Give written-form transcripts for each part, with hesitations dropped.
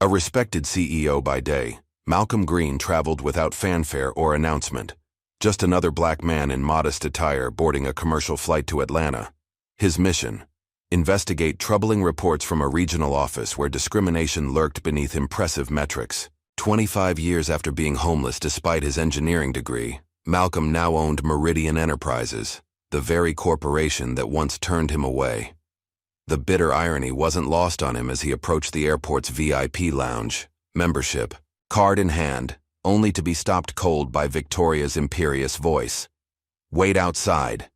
A respected CEO by day, Malcolm Green traveled without fanfare or announcement. Just another black man in modest attire boarding a commercial flight to Atlanta. His mission: investigate troubling reports from a regional office where discrimination lurked beneath impressive metrics. 25 years after being homeless despite his engineering degree, Malcolm now owned Meridian Enterprises, the very corporation that once turned him away. The bitter irony wasn't lost on him as he approached the airport's VIP lounge, membership, card in hand, only to be stopped cold by Victoria's imperious voice. "Wait outside."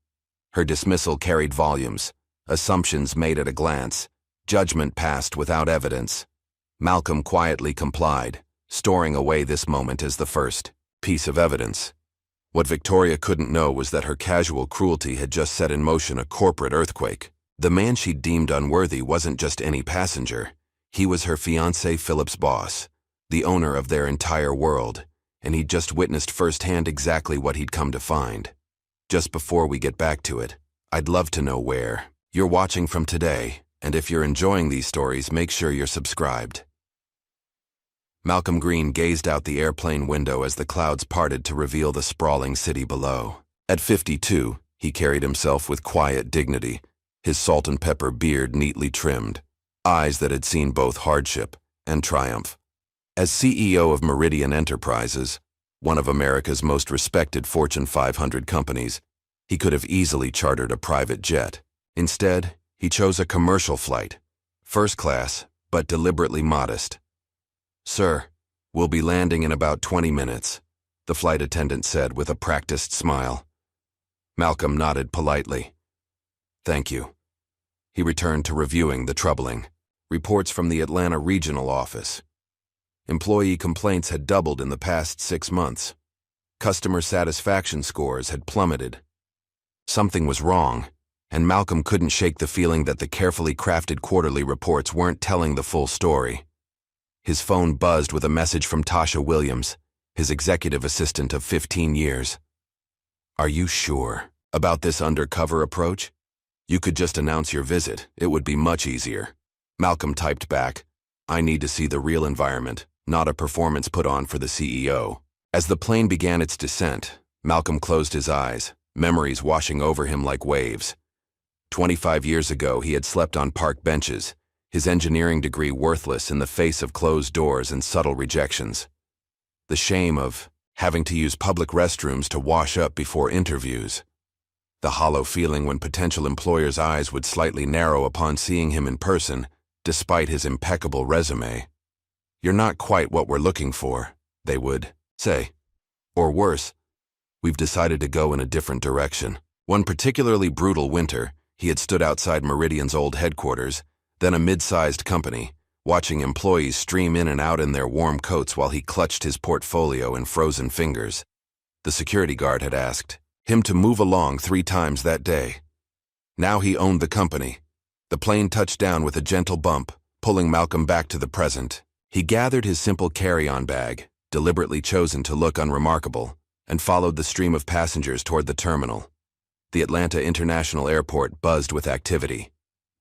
Her dismissal carried volumes, assumptions made at a glance, judgment passed without evidence. Malcolm quietly complied, storing away this moment as the first piece of evidence. What Victoria couldn't know was that her casual cruelty had just set in motion a corporate earthquake. The man she'd deemed unworthy wasn't just any passenger. He was her fiancé Philip's boss, the owner of their entire world, and he'd just witnessed firsthand exactly what he'd come to find. Just before we get back to it, I'd love to know where you're watching from today, and if you're enjoying these stories, make sure you're subscribed. Malcolm Green gazed out the airplane window as the clouds parted to reveal the sprawling city below. At 52, he carried himself with quiet dignity, his salt and pepper beard neatly trimmed, eyes that had seen both hardship and triumph. As CEO of Meridian Enterprises, one of America's most respected Fortune 500 companies, he could have easily chartered a private jet. Instead, he chose a commercial flight, first class, but deliberately modest. "Sir, we'll be landing in about 20 minutes, the flight attendant said with a practiced smile. Malcolm nodded politely. "Thank you." He returned to reviewing the troubling reports from the Atlanta regional office. Employee complaints had doubled in the past 6 months. Customer satisfaction scores had plummeted. Something was wrong, and Malcolm couldn't shake the feeling that the carefully crafted quarterly reports weren't telling the full story. His phone buzzed with a message from Tasha Williams, his executive assistant of 15 years. "Are you sure about this undercover approach? You could just announce your visit. It would be much easier." Malcolm typed back, "I need to see the real environment, not a performance put on for the CEO." As the plane began its descent, Malcolm closed his eyes, memories washing over him like waves. 25 years ago, he had slept on park benches, his engineering degree worthless in the face of closed doors and subtle rejections. The shame of having to use public restrooms to wash up before interviews. The hollow feeling when potential employers' eyes would slightly narrow upon seeing him in person, despite his impeccable resume. "You're not quite what we're looking for," they would say. Or worse, "We've decided to go in a different direction." One particularly brutal winter, he had stood outside Meridian's old headquarters, then a mid-sized company, watching employees stream in and out in their warm coats while he clutched his portfolio in frozen fingers. The security guard had asked him to move along 3 times that day. Now he owned the company. The plane touched down with a gentle bump, pulling Malcolm back to the present. He gathered his simple carry-on bag, deliberately chosen to look unremarkable, and followed the stream of passengers toward the terminal. The Atlanta International Airport buzzed with activity.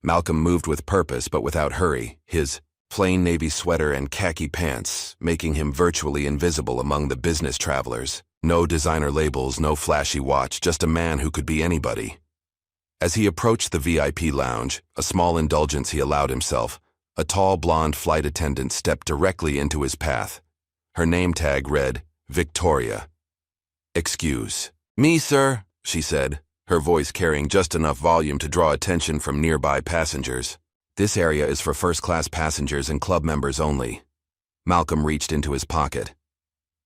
Malcolm moved with purpose but without hurry, his plain navy sweater and khaki pants making him virtually invisible among the business travelers. No designer labels, no flashy watch, just a man who could be anybody. As he approached the VIP lounge, a small indulgence he allowed himself, a tall blonde flight attendant stepped directly into his path. Her name tag read, Victoria. "Excuse me, sir," she said, her voice carrying just enough volume to draw attention from nearby passengers. "This area is for first-class passengers and club members only." Malcolm reached into his pocket.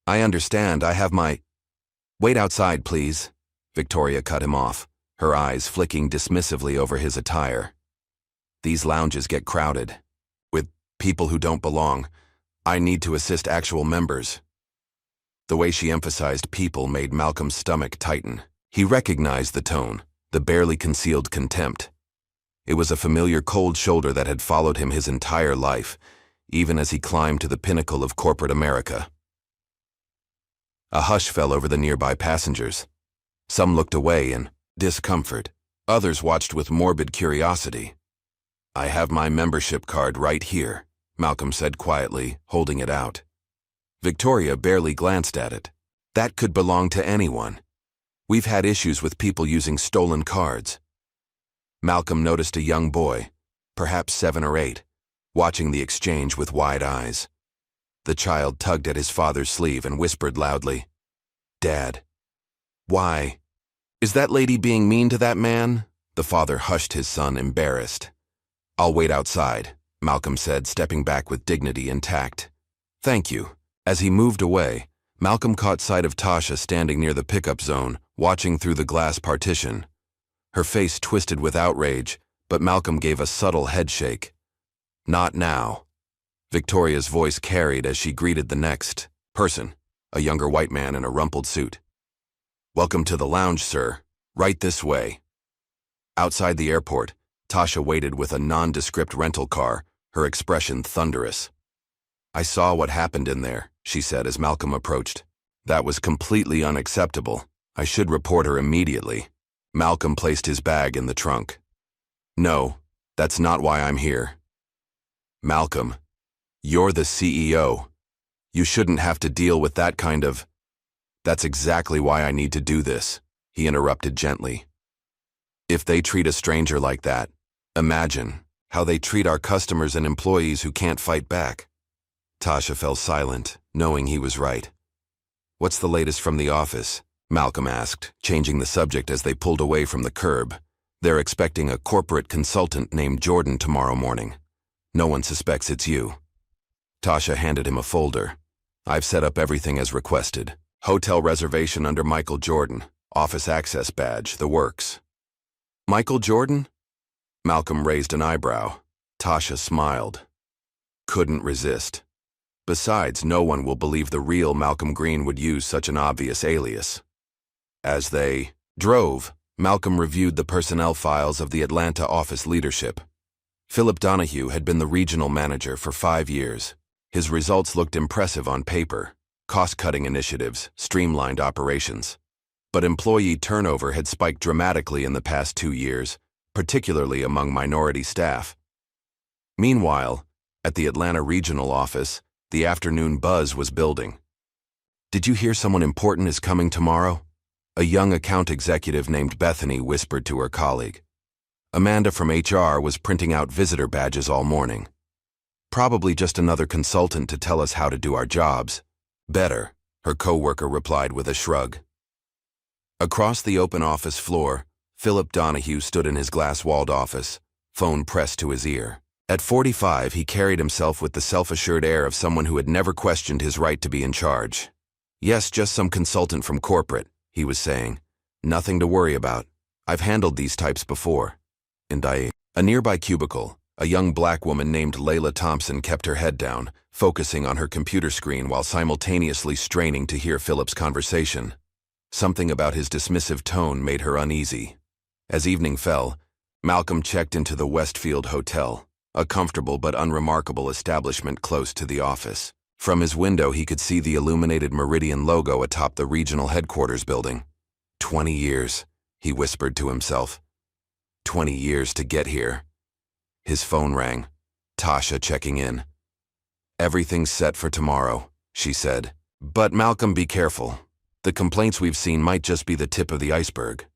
"I understand, I have my—" "Wait outside, please," Victoria cut him off, her eyes flicking dismissively over his attire. "These lounges get crowded with people who don't belong. I need to assist actual members." The way she emphasized people made Malcolm's stomach tighten. He recognized the tone, the barely concealed contempt. It was a familiar cold shoulder that had followed him his entire life, even as he climbed to the pinnacle of corporate America. A hush fell over the nearby passengers. Some looked away in discomfort. Others watched with morbid curiosity. "I have my membership card right here," Malcolm said quietly, holding it out. Victoria barely glanced at it. That could belong to anyone. We've had issues with people using stolen cards. Malcolm noticed a young boy, perhaps 7 or 8, watching the exchange with wide eyes. The child tugged at his father's sleeve and whispered loudly, "Dad." "Why? Is that lady being mean to that man?" The father hushed his son, embarrassed. "I'll wait outside," Malcolm said, stepping back with dignity and tact. "Thank you." As he moved away, Malcolm caught sight of Tasha standing near the pickup zone, watching through the glass partition. Her face twisted with outrage, but Malcolm gave a subtle headshake. "Not now." Victoria's voice carried as she greeted the next person, a younger white man in a rumpled suit. "Welcome to the lounge, sir. Right this way." Outside the airport, Tasha waited with a nondescript rental car, her expression thunderous. "I saw what happened in there," she said as Malcolm approached. "That was completely unacceptable. I should report her immediately." Malcolm placed his bag in the trunk. "No, that's not why I'm here." "Malcolm, you're the CEO. You shouldn't have to deal with that kind of—" "That's exactly why I need to do this," he interrupted gently. "If they treat a stranger like that, imagine how they treat our customers and employees who can't fight back." Tasha fell silent, knowing he was right. "What's the latest from the office?" Malcolm asked, changing the subject as they pulled away from the curb. "They're expecting a corporate consultant named Jordan tomorrow morning. No one suspects it's you." Tasha handed him a folder. "I've set up everything as requested. Hotel reservation under Michael Jordan, office access badge, the works." "Michael Jordan?" Malcolm raised an eyebrow. Tasha smiled. "Couldn't resist. Besides, no one will believe the real Malcolm Green would use such an obvious alias." As they drove, Malcolm reviewed the personnel files of the Atlanta office leadership. Philip Donahue had been the regional manager for 5 years. His results looked impressive on paper: cost-cutting initiatives, streamlined operations. But employee turnover had spiked dramatically in the past 2 years, particularly among minority staff. Meanwhile, at the Atlanta regional office, the afternoon buzz was building. "Did you hear someone important is coming tomorrow?" A young account executive named Bethany whispered to her colleague. Amanda from HR was printing out visitor badges all morning. "Probably just another consultant to tell us how to do our jobs." "Better," her coworker replied with a shrug. Across the open office floor, Philip Donahue stood in his glass-walled office, phone pressed to his ear. At 45, he carried himself with the self-assured air of someone who had never questioned his right to be in charge. "Yes, just some consultant from corporate," he was saying. "Nothing to worry about. I've handled these types before." And a nearby cubicle, a young black woman named Layla Thompson kept her head down, focusing on her computer screen while simultaneously straining to hear Philip's conversation. Something about his dismissive tone made her uneasy. As evening fell, Malcolm checked into the Westfield Hotel, a comfortable but unremarkable establishment close to the office. From his window, he could see the illuminated Meridian logo atop the regional headquarters building. 20 years, he whispered to himself. 20 years to get here. His phone rang. Tasha checking in. "Everything's set for tomorrow," she said. "But Malcolm, be careful. The complaints we've seen might just be the tip of the iceberg."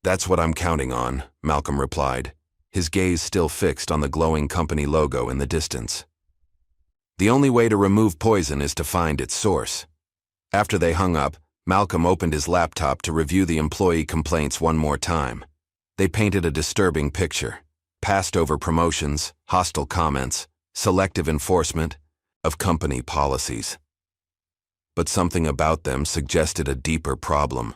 "That's what I'm counting on," Malcolm replied, his gaze still fixed on the glowing company logo in the distance. "The only way to remove poison is to find its source." After they hung up, Malcolm opened his laptop to review the employee complaints one more time. They painted a disturbing picture: passed over promotions, hostile comments, selective enforcement of company policies. But something about them suggested a deeper problem: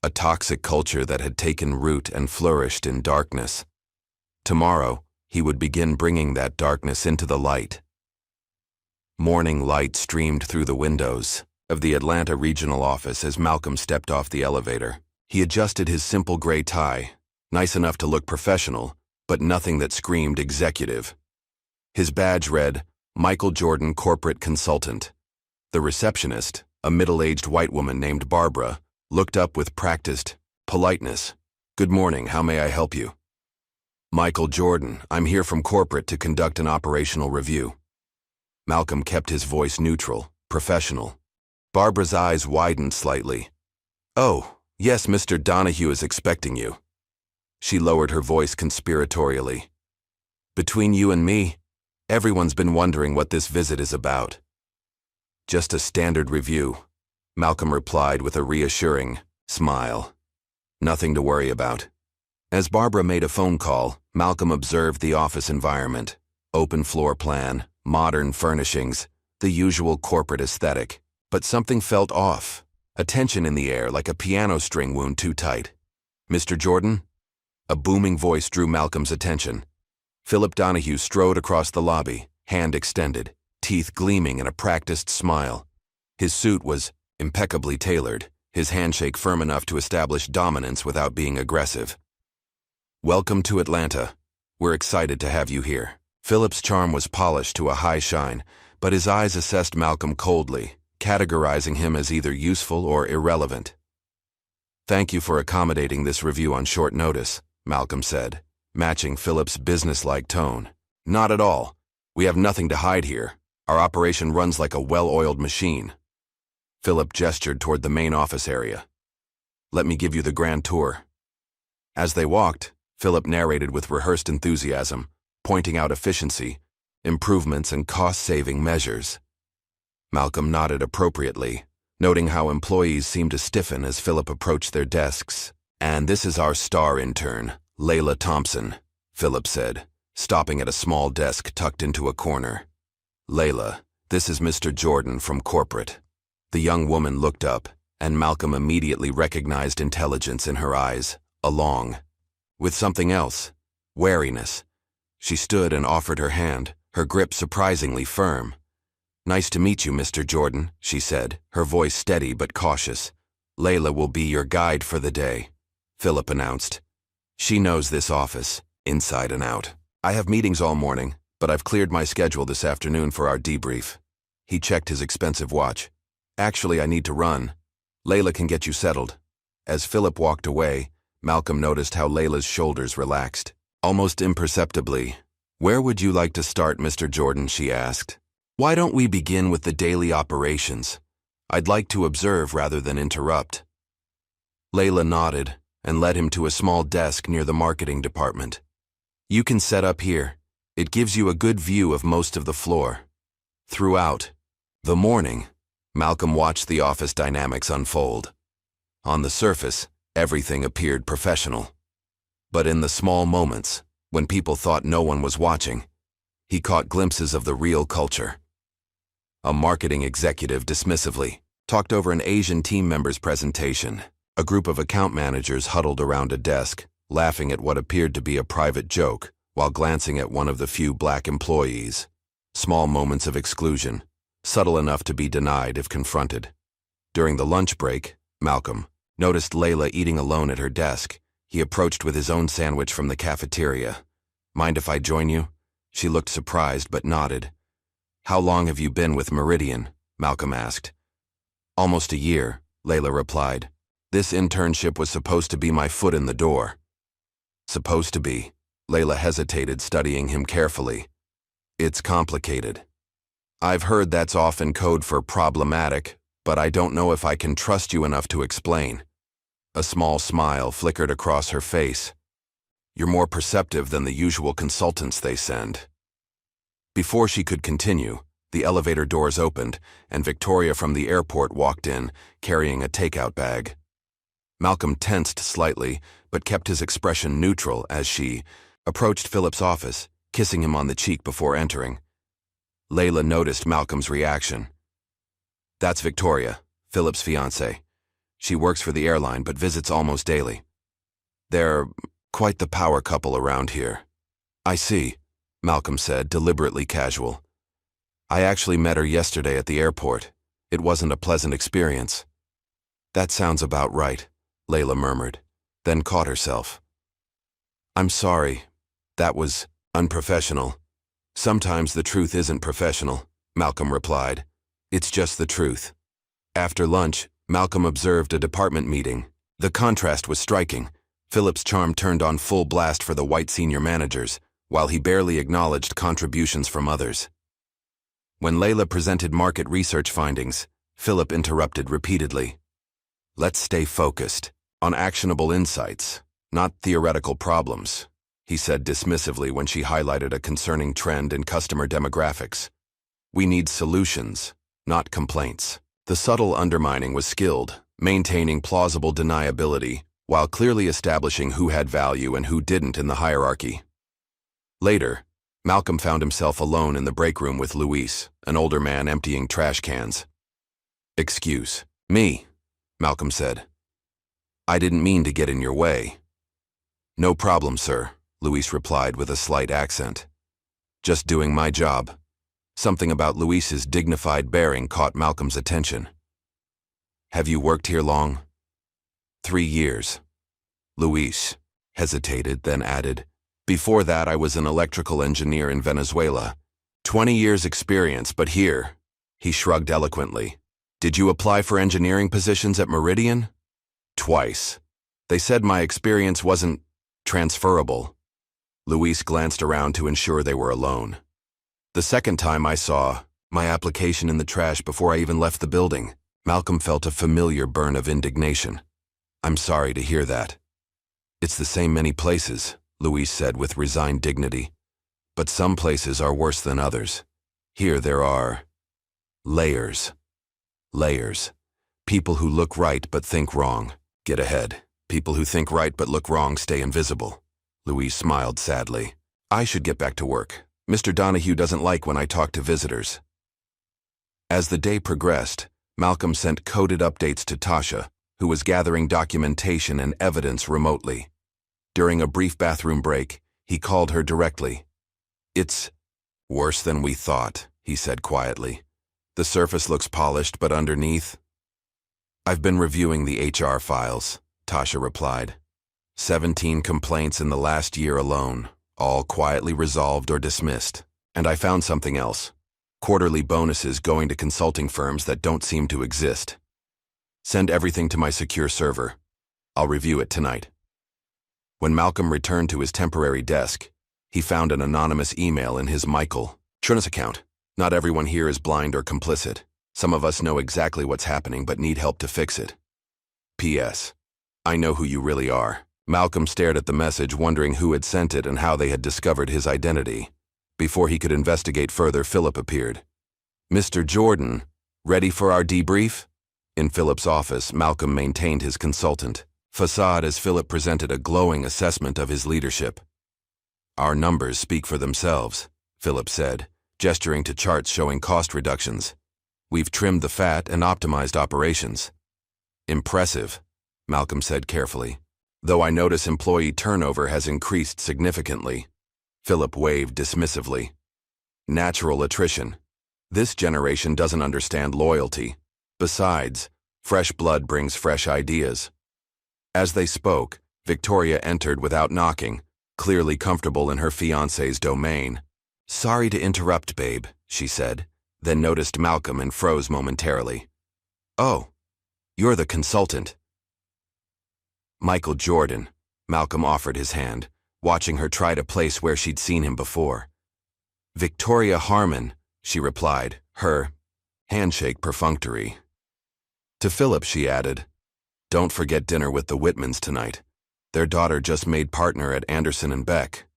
a toxic culture that had taken root and flourished in darkness. Tomorrow, he would begin bringing that darkness into the light. Morning light streamed through the windows of the Atlanta regional office as Malcolm stepped off the elevator. He adjusted his simple gray tie, nice enough to look professional, but nothing that screamed executive. His badge read, Michael Jordan Corporate Consultant. The receptionist, a middle-aged white woman named Barbara, looked up with practiced politeness. "Good morning, how may I help you?" Michael Jordan, I'm here from corporate to conduct an operational review. Malcolm kept his voice neutral, professional. Barbara's eyes widened slightly. Oh, yes, Mr. Donahue is expecting you. She lowered her voice conspiratorially. Between you and me, everyone's been wondering what this visit is about. Just a standard review, Malcolm replied with a reassuring smile. Nothing to worry about. As Barbara made a phone call, Malcolm observed the office environment. Open floor plan, modern furnishings, the usual corporate aesthetic. But something felt off. A tension in the air like a piano string wound too tight. Mr. Jordan? A booming voice drew Malcolm's attention. Philip Donahue strode across the lobby, hand extended, teeth gleaming in a practiced smile. His suit was impeccably tailored, his handshake firm enough to establish dominance without being aggressive. Welcome to Atlanta. We're excited to have you here. Philip's charm was polished to a high shine, but his eyes assessed Malcolm coldly, categorizing him as either useful or irrelevant. Thank you for accommodating this review on short notice, Malcolm said, matching Philip's businesslike tone. Not at all. We have nothing to hide here. Our operation runs like a well-oiled machine. Philip gestured toward the main office area. Let me give you the grand tour. As they walked, Philip narrated with rehearsed enthusiasm, pointing out efficiency, improvements, and cost-saving measures. Malcolm nodded appropriately, noting how employees seemed to stiffen as Philip approached their desks. And this is our star intern, Layla Thompson, Philip said, stopping at a small desk tucked into a corner. Layla, this is Mr. Jordan from corporate. The young woman looked up, and Malcolm immediately recognized intelligence in her eyes, along with something else, wariness. She stood and offered her hand, her grip surprisingly firm. Nice to meet you, Mr. Jordan, she said, her voice steady but cautious. Layla will be your guide for the day, Philip announced. She knows this office, inside and out. I have meetings all morning, but I've cleared my schedule this afternoon for our debrief. He checked his expensive watch. Actually, I need to run. Layla can get you settled. As Philip walked away, Malcolm noticed how Layla's shoulders relaxed. Almost imperceptibly. Where would you like to start, Mr. Jordan, she asked. Why don't we begin with the daily operations? I'd like to observe rather than interrupt. Layla nodded and led him to a small desk near the marketing department. You can set up here. It gives you a good view of most of the floor. Throughout the morning, Malcolm watched the office dynamics unfold. On the surface, everything appeared professional. But in the small moments, when people thought no one was watching, he caught glimpses of the real culture. A marketing executive dismissively talked over an Asian team member's presentation. A group of account managers huddled around a desk, laughing at what appeared to be a private joke, while glancing at one of the few black employees. Small moments of exclusion, subtle enough to be denied if confronted. During the lunch break, Malcolm noticed Layla eating alone at her desk. He approached with his own sandwich from the cafeteria. Mind if I join you? She looked surprised but nodded. How long have you been with Meridian? Malcolm asked. Almost a year, Layla replied. This internship was supposed to be my foot in the door. Supposed to be. Layla hesitated, studying him carefully. It's complicated. I've heard that's often code for problematic, but I don't know if I can trust you enough to explain. A small smile flickered across her face. You're more perceptive than the usual consultants they send. Before she could continue, the elevator doors opened, and Victoria from the airport walked in, carrying a takeout bag. Malcolm tensed slightly, but kept his expression neutral as she approached Philip's office, kissing him on the cheek before entering. Layla noticed Malcolm's reaction. That's Victoria, Philip's fiancée. She works for the airline but visits almost daily. They're quite the power couple around here. I see, Malcolm said, deliberately casual. I actually met her yesterday at the airport. It wasn't a pleasant experience. That sounds about right, Layla murmured, then caught herself. I'm sorry. That was unprofessional. Sometimes the truth isn't professional, Malcolm replied. It's just the truth. After lunch, Malcolm observed a department meeting. The contrast was striking. Philip's charm turned on full blast for the white senior managers, while he barely acknowledged contributions from others. When Layla presented market research findings, Philip interrupted repeatedly. "Let's stay focused on actionable insights, not theoretical problems," he said dismissively when she highlighted a concerning trend in customer demographics. "We need solutions, not complaints." The subtle undermining was skilled, maintaining plausible deniability, while clearly establishing who had value and who didn't in the hierarchy. Later, Malcolm found himself alone in the break room with Luis, an older man emptying trash cans. "Excuse me," Malcolm said. "I didn't mean to get in your way." "No problem, sir," Luis replied with a slight accent. "Just doing my job." Something about Luis's dignified bearing caught Malcolm's attention. "Have you worked here long?" 3 years. Luis hesitated, then added, "Before that I was an electrical engineer in Venezuela. 20 years experience, but here," he shrugged eloquently. "Did you apply for engineering positions at Meridian?" "Twice. They said my experience wasn't transferable." Luis glanced around to ensure they were alone. "The second time I saw my application in the trash before I even left the building." Malcolm felt a familiar burn of indignation. "I'm sorry to hear that." "It's the same many places," Luis said with resigned dignity. "But some places are worse than others. Here there are layers. Layers. People who look right but think wrong get ahead. People who think right but look wrong stay invisible." Luis smiled sadly. "I should get back to work. Mr. Donahue doesn't like when I talk to visitors." As the day progressed, Malcolm sent coded updates to Tasha, who was gathering documentation and evidence remotely. During a brief bathroom break, he called her directly. "It's worse than we thought," he said quietly. "The surface looks polished, but underneath—" "I've been reviewing the HR files," Tasha replied. 17 complaints in the last year alone, all quietly resolved or dismissed. And I found something else. Quarterly bonuses going to consulting firms that don't seem to exist. Send everything to my secure server. I'll review it tonight." When Malcolm returned to his temporary desk, he found an anonymous email in his Michael Chernus account. "Not everyone here is blind or complicit. Some of us know exactly what's happening but need help to fix it. P.S. I know who you really are." Malcolm stared at the message, wondering who had sent it and how they had discovered his identity. Before he could investigate further, Philip appeared. "Mr. Jordan, ready for our debrief?" In Philip's office, Malcolm maintained his consultant facade as Philip presented a glowing assessment of his leadership. "Our numbers speak for themselves," Philip said, gesturing to charts showing cost reductions. "We've trimmed the fat and optimized operations." "Impressive," Malcolm said carefully. "Though I notice employee turnover has increased significantly." Philip waved dismissively. "Natural attrition. This generation doesn't understand loyalty. Besides, fresh blood brings fresh ideas." As they spoke, Victoria entered without knocking, clearly comfortable in her fiancé's domain. "Sorry to interrupt, babe," she said, then noticed Malcolm and froze momentarily. "Oh, you're the consultant." "Michael Jordan," Malcolm offered his hand, watching her try to place where she'd seen him before. "Victoria Harmon," she replied, her handshake perfunctory. To Philip she added, "Don't forget dinner with the Whitmans tonight. Their daughter just made partner at Anderson and Beck."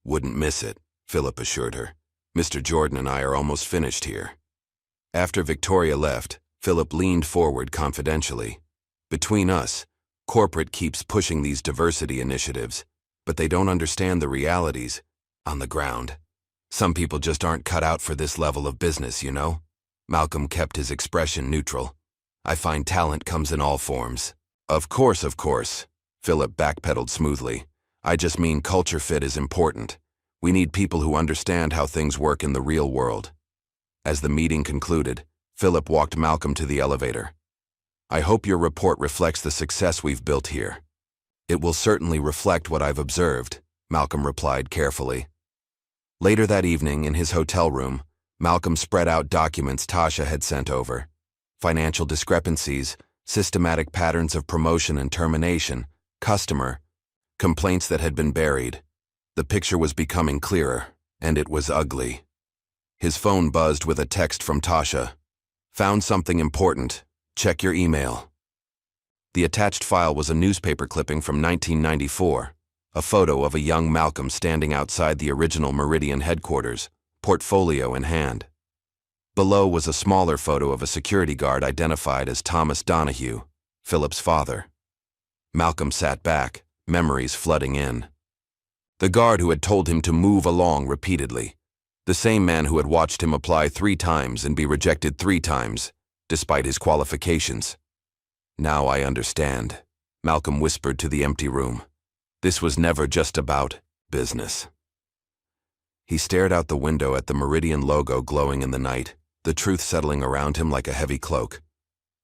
"Wouldn't miss it," Philip assured her. "Mr. Jordan and I are almost finished here." After Victoria left, Philip leaned forward confidentially. "Between us, corporate keeps pushing these diversity initiatives, but they don't understand the realities on the ground. Some people just aren't cut out for this level of business, you know?" Malcolm kept his expression neutral. "I find talent comes in all forms." Of course," Philip backpedaled smoothly. "I just mean culture fit is important. We need people who understand how things work in the real world." As the meeting concluded, Philip walked Malcolm to the elevator. "I hope your report reflects the success we've built here." "It will certainly reflect what I've observed," Malcolm replied carefully. Later that evening, in his hotel room, Malcolm spread out documents Tasha had sent over. Financial discrepancies, systematic patterns of promotion and termination, customer Complaints that had been buried. The picture was becoming clearer, and it was ugly. His phone buzzed with a text from Tasha. Found something important. Check your email. The attached file was a newspaper clipping from 1994, a photo of a young Malcolm standing outside the original Meridian headquarters, portfolio in hand. Below was a smaller photo of a security guard identified as Thomas Donahue, Philip's father. Malcolm sat back, memories flooding in. The guard who had told him to move along repeatedly. The same man who had watched him apply 3 times and be rejected 3 times, despite his qualifications. Now I understand, Malcolm whispered to the empty room. This was never just about business. He stared out the window at the Meridian logo glowing in the night, the truth settling around him like a heavy cloak.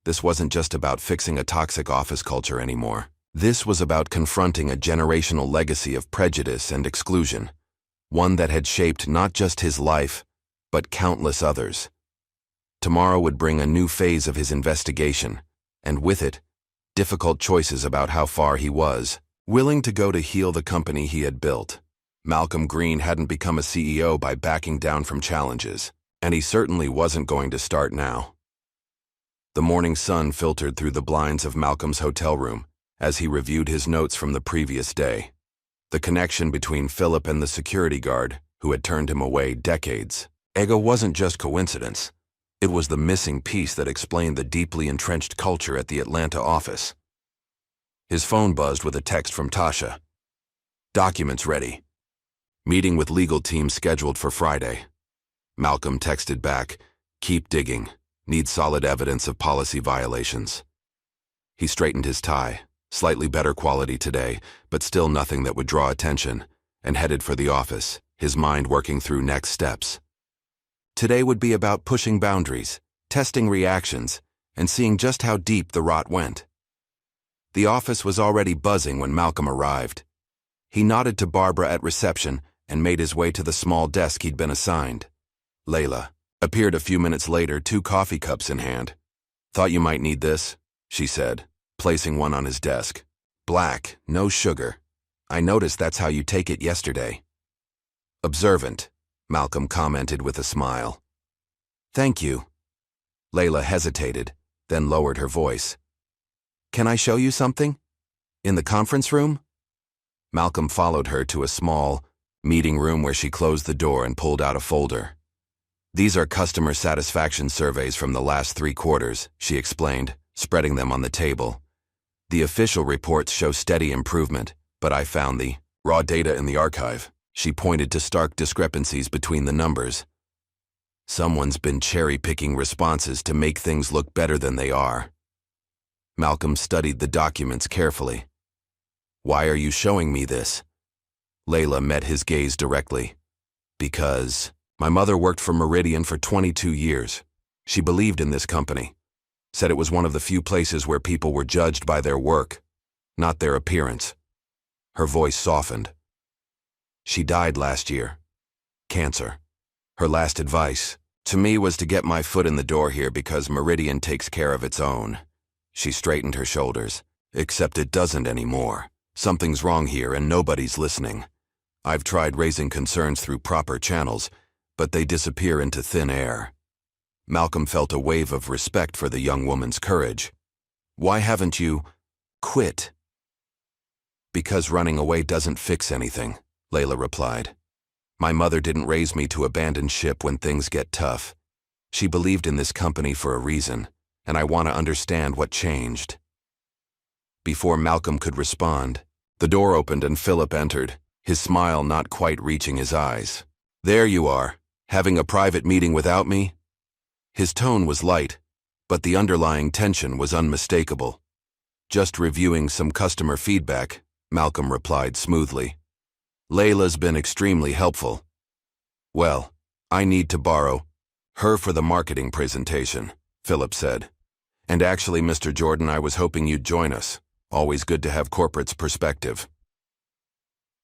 This wasn't just about fixing a toxic office culture anymore. This was about confronting a generational legacy of prejudice and exclusion, one that had shaped not just his life, but countless others. Tomorrow would bring a new phase of his investigation, and with it, difficult choices about how far he was willing to go to heal the company he had built. Malcolm Green hadn't become a CEO by backing down from challenges, and he certainly wasn't going to start now. The morning sun filtered through the blinds of Malcolm's hotel room as he reviewed his notes from the previous day. The connection between Philip and the security guard, who had turned him away decades ago, wasn't just coincidence. It was the missing piece that explained the deeply entrenched culture at the Atlanta office. His phone buzzed with a text from Tasha. Documents ready. Meeting with legal team scheduled for Friday. Malcolm texted back, keep digging. Need solid evidence of policy violations. He straightened his tie, slightly better quality today, but still nothing that would draw attention, and headed for the office, his mind working through next steps. Today would be about pushing boundaries, testing reactions, and seeing just how deep the rot went. The office was already buzzing when Malcolm arrived. He nodded to Barbara at reception and made his way to the small desk he'd been assigned. Layla appeared a few minutes later, 2 coffee cups in hand. Thought you might need this, she said, placing one on his desk. Black, no sugar. I noticed that's how you take it yesterday. Observant, Malcolm commented with a smile. Thank you. Layla hesitated, then lowered her voice. Can I show you something? In the conference room? Malcolm followed her to a small meeting room where she closed the door and pulled out a folder. These are customer satisfaction surveys from the last 3 quarters, she explained, spreading them on the table. The official reports show steady improvement, but I found the raw data in the archive. She pointed to stark discrepancies between the numbers. Someone's been cherry-picking responses to make things look better than they are. Malcolm studied the documents carefully. Why are you showing me this? Layla met his gaze directly. Because my mother worked for Meridian for 22 years. She believed in this company. Said it was one of the few places where people were judged by their work, not their appearance. Her voice softened. She died last year. Cancer. Her last advice to me was to get my foot in the door here because Meridian takes care of its own. She straightened her shoulders. Except it doesn't anymore. Something's wrong here and nobody's listening. I've tried raising concerns through proper channels, but they disappear into thin air. Malcolm felt a wave of respect for the young woman's courage. Why haven't you quit? Because running away doesn't fix anything, Layla replied. My mother didn't raise me to abandon ship when things get tough. She believed in this company for a reason, and I want to understand what changed. Before Malcolm could respond, the door opened and Philip entered, his smile not quite reaching his eyes. There you are, having a private meeting without me? His tone was light, but the underlying tension was unmistakable. Just reviewing some customer feedback, Malcolm replied smoothly. Layla's been extremely helpful. Well, I need to borrow her for the marketing presentation, Philip said. And actually, Mr. Jordan, I was hoping you'd join us. Always good to have corporate's perspective.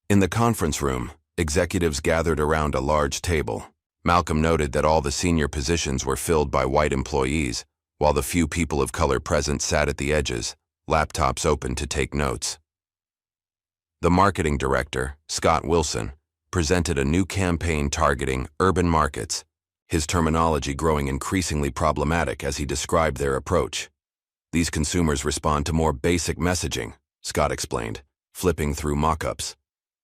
In the conference room, executives gathered around a large table. Malcolm noted that all the senior positions were filled by white employees, while the few people of color present sat at the edges, laptops open to take notes. The marketing director, Scott Wilson, presented a new campaign targeting urban markets, his terminology growing increasingly problematic as he described their approach. These consumers respond to more basic messaging, Scott explained, flipping through mock-ups.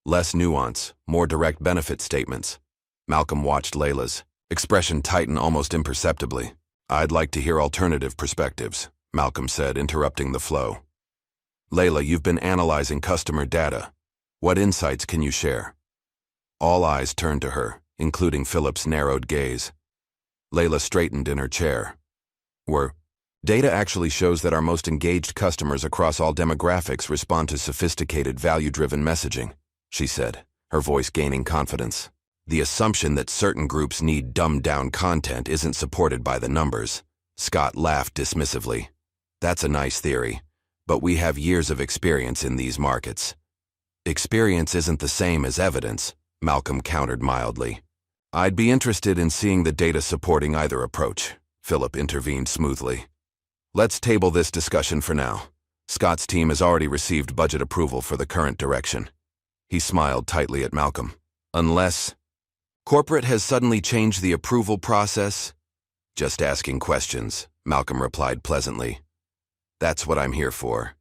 Less nuance, more direct benefit statements. Malcolm watched Layla's expression tighten almost imperceptibly. I'd like to hear alternative perspectives, Malcolm said, interrupting the flow. Layla, you've been analyzing customer data. What insights can you share? All eyes turned to her, including Philip's narrowed gaze. Layla straightened in her chair. Data actually shows that our most engaged customers across all demographics respond to sophisticated, value-driven messaging, she said, her voice gaining confidence. The assumption that certain groups need dumbed-down content isn't supported by the numbers. Scott laughed dismissively. That's a nice theory, but we have years of experience in these markets. Experience isn't the same as evidence, Malcolm countered mildly. I'd be interested in seeing the data supporting either approach, Philip intervened smoothly. Let's table this discussion for now. Scott's team has already received budget approval for the current direction. He smiled tightly at Malcolm. Unless corporate has suddenly changed the approval process? Just asking questions, Malcolm replied pleasantly. That's what I'm here for.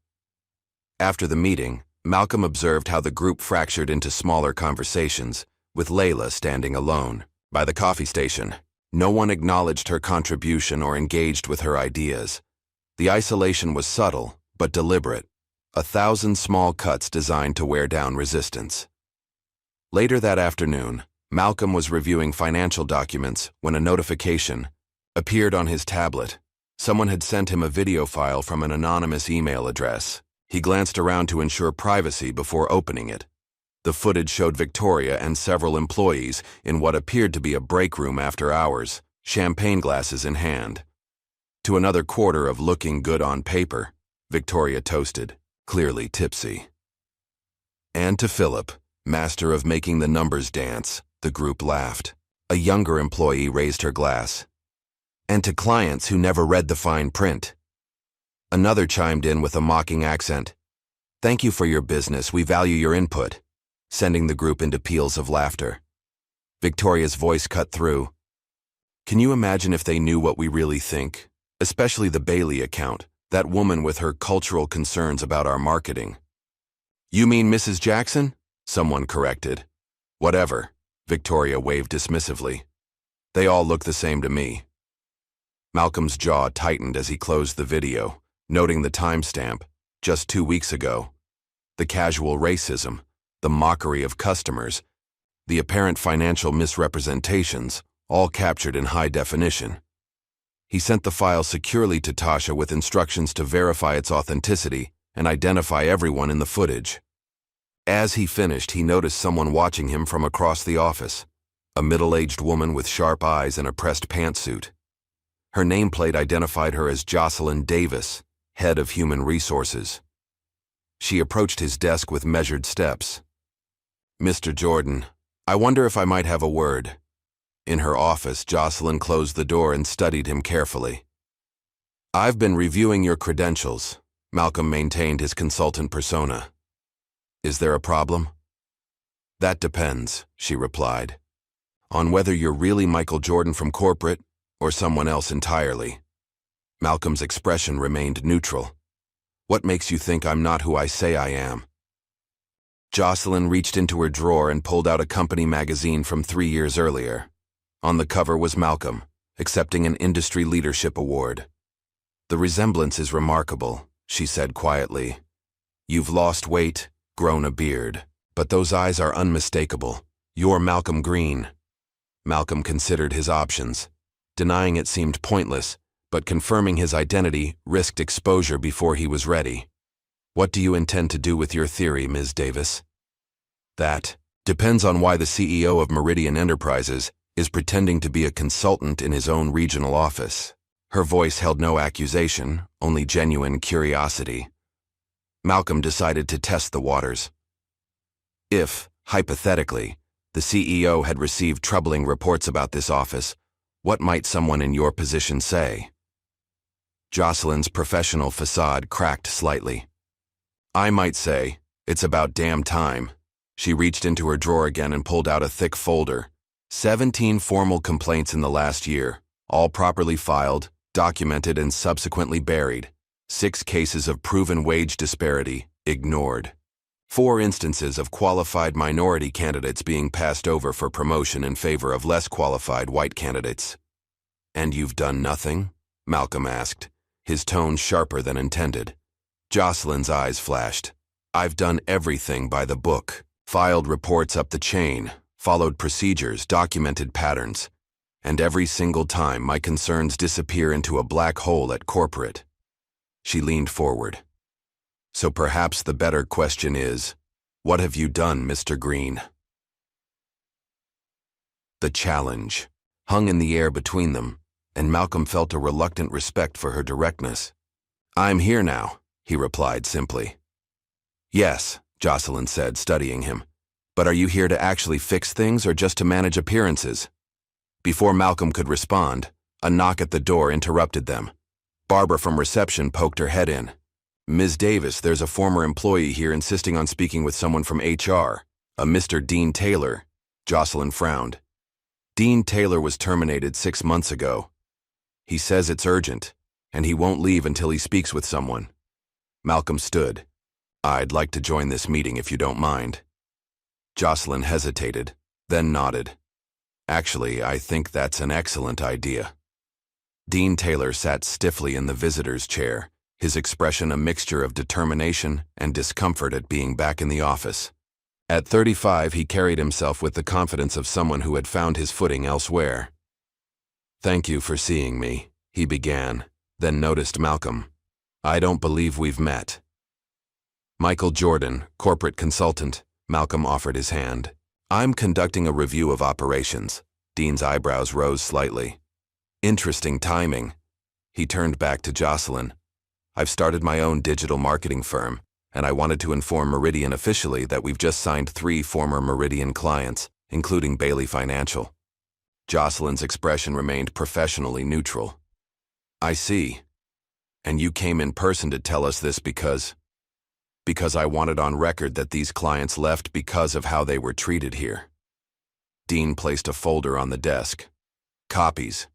After the meeting, Malcolm observed how the group fractured into smaller conversations, with Layla standing alone. By the coffee station, no one acknowledged her contribution or engaged with her ideas. The isolation was subtle, but deliberate. 1,000 small cuts designed to wear down resistance. Later that afternoon, Malcolm was reviewing financial documents when a notification appeared on his tablet. Someone had sent him a video file from an anonymous email address. He glanced around to ensure privacy before opening it. The footage showed Victoria and several employees in what appeared to be a break room after hours, champagne glasses in hand. To another quarter of looking good on paper, Victoria toasted, clearly tipsy. And to Philip, master of making the numbers dance, the group laughed. A younger employee raised her glass. And to clients who never read the fine print. Another chimed in with a mocking accent. Thank you for your business, we value your input, sending the group into peals of laughter. Victoria's voice cut through. Can you imagine if they knew what we really think? Especially the Bailey account, that woman with her cultural concerns about our marketing. You mean Mrs. Jackson? Someone corrected. Whatever, Victoria waved dismissively. They all look the same to me. Malcolm's jaw tightened as he closed the video, noting the timestamp, just 2 weeks ago. The casual racism, the mockery of customers, the apparent financial misrepresentations, all captured in high definition. He sent the file securely to Tasha with instructions to verify its authenticity and identify everyone in the footage. As he finished, he noticed someone watching him from across the office, a middle-aged woman with sharp eyes and a pressed pantsuit. Her nameplate identified her as Jocelyn Davis, head of human resources. She approached his desk with measured steps. Mr. Jordan, I wonder if I might have a word. In her office, Jocelyn closed the door and studied him carefully. I've been reviewing your credentials. Malcolm maintained his consultant persona. Is there a problem? That depends, she replied, on whether you're really Michael Jordan from corporate or someone else entirely. Malcolm's expression remained neutral. What makes you think I'm not who I say I am? Jocelyn reached into her drawer and pulled out a company magazine from 3 years earlier. On the cover was Malcolm, accepting an industry leadership award. The resemblance is remarkable, she said quietly. You've lost weight, grown a beard, but those eyes are unmistakable. You're Malcolm Green. Malcolm considered his options. Denying it seemed pointless, but confirming his identity risked exposure before he was ready. What do you intend to do with your theory, Ms. Davis? That depends on why the CEO of Meridian Enterprises is pretending to be a consultant in his own regional office. Her voice held no accusation, only genuine curiosity. Malcolm decided to test the waters. If, hypothetically, the CEO had received troubling reports about this office, what might someone in your position say? Jocelyn's professional facade cracked slightly. I might say, It's about damn time. She reached into her drawer again and pulled out a thick folder. 17 formal complaints in the last year, all properly filed, documented, and subsequently buried. 6 cases of proven wage disparity, ignored. 4 instances of qualified minority candidates being passed over for promotion in favor of less qualified white candidates. "And you've done nothing?" Malcolm asked, his tone sharper than intended. Jocelyn's eyes flashed. "I've done everything by the book. Filed reports up the chain, followed procedures, documented patterns. And every single time my concerns disappear into a black hole at corporate." She leaned forward. "So perhaps the better question is, what have you done, Mr. Green?" The challenge hung in the air between them, and Malcolm felt a reluctant respect for her directness. "I'm here now," he replied simply. "Yes," Jocelyn said, studying him. "But are you here to actually fix things or just to manage appearances?" Before Malcolm could respond, a knock at the door interrupted them. Barbara from reception poked her head in. "Ms. Davis, there's a former employee here insisting on speaking with someone from HR, a Mr. Dean Taylor." Jocelyn frowned. "Dean Taylor was terminated 6 months ago. He says it's urgent, and he won't leave until he speaks with someone." Malcolm stood. "I'd like to join this meeting if you don't mind." Jocelyn hesitated, then nodded. "Actually, I think that's an excellent idea." Dean Taylor sat stiffly in the visitor's chair, his expression a mixture of determination and discomfort at being back in the office. At 35, he carried himself with the confidence of someone who had found his footing elsewhere. "Thank you for seeing me," he began, then noticed Malcolm. "I don't believe we've met." "Michael Jordan, corporate consultant," Malcolm offered his hand. "I'm conducting a review of operations." Dean's eyebrows rose slightly. "Interesting timing." He turned back to Jocelyn. "I've started my own digital marketing firm, and I wanted to inform Meridian officially that we've just signed 3 former Meridian clients, including Bailey Financial." Jocelyn's expression remained professionally neutral. "I see. And you came in person to tell us this because I wanted on record that these clients left because of how they were treated here." Dean placed a folder on the desk. "Copies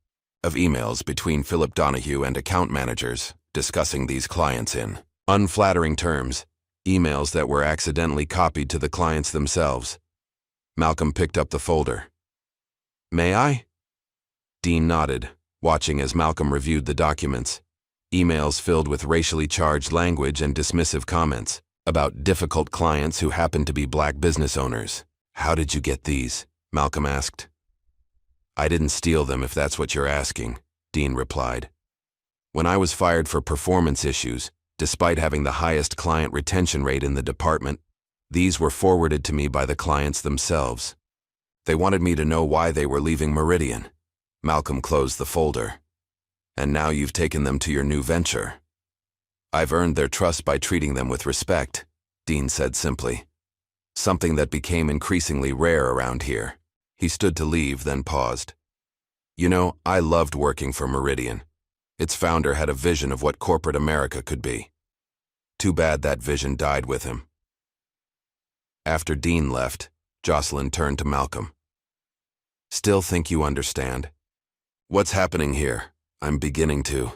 of emails between Philip Donahue and account managers discussing these clients in unflattering terms, emails that were accidentally copied to the clients themselves." Malcolm picked up the folder. "May I?" Dean nodded, watching as Malcolm reviewed the documents. Emails filled with racially charged language and dismissive comments about difficult clients who happened to be black business owners. "How did you get these?" Malcolm asked. "I didn't steal them if that's what you're asking," Dean replied. "When I was fired for performance issues, despite having the highest client retention rate in the department, these were forwarded to me by the clients themselves. They wanted me to know why they were leaving Meridian." Malcolm closed the folder. "And now you've taken them to your new venture." "I've earned their trust by treating them with respect," Dean said simply. "Something that became increasingly rare around here." He stood to leave, then paused. "You know, I loved working for Meridian. Its founder had a vision of what corporate America could be. Too bad that vision died with him." After Dean left, Jocelyn turned to Malcolm. "Still think you understand?" "What's happening here? I'm beginning to,"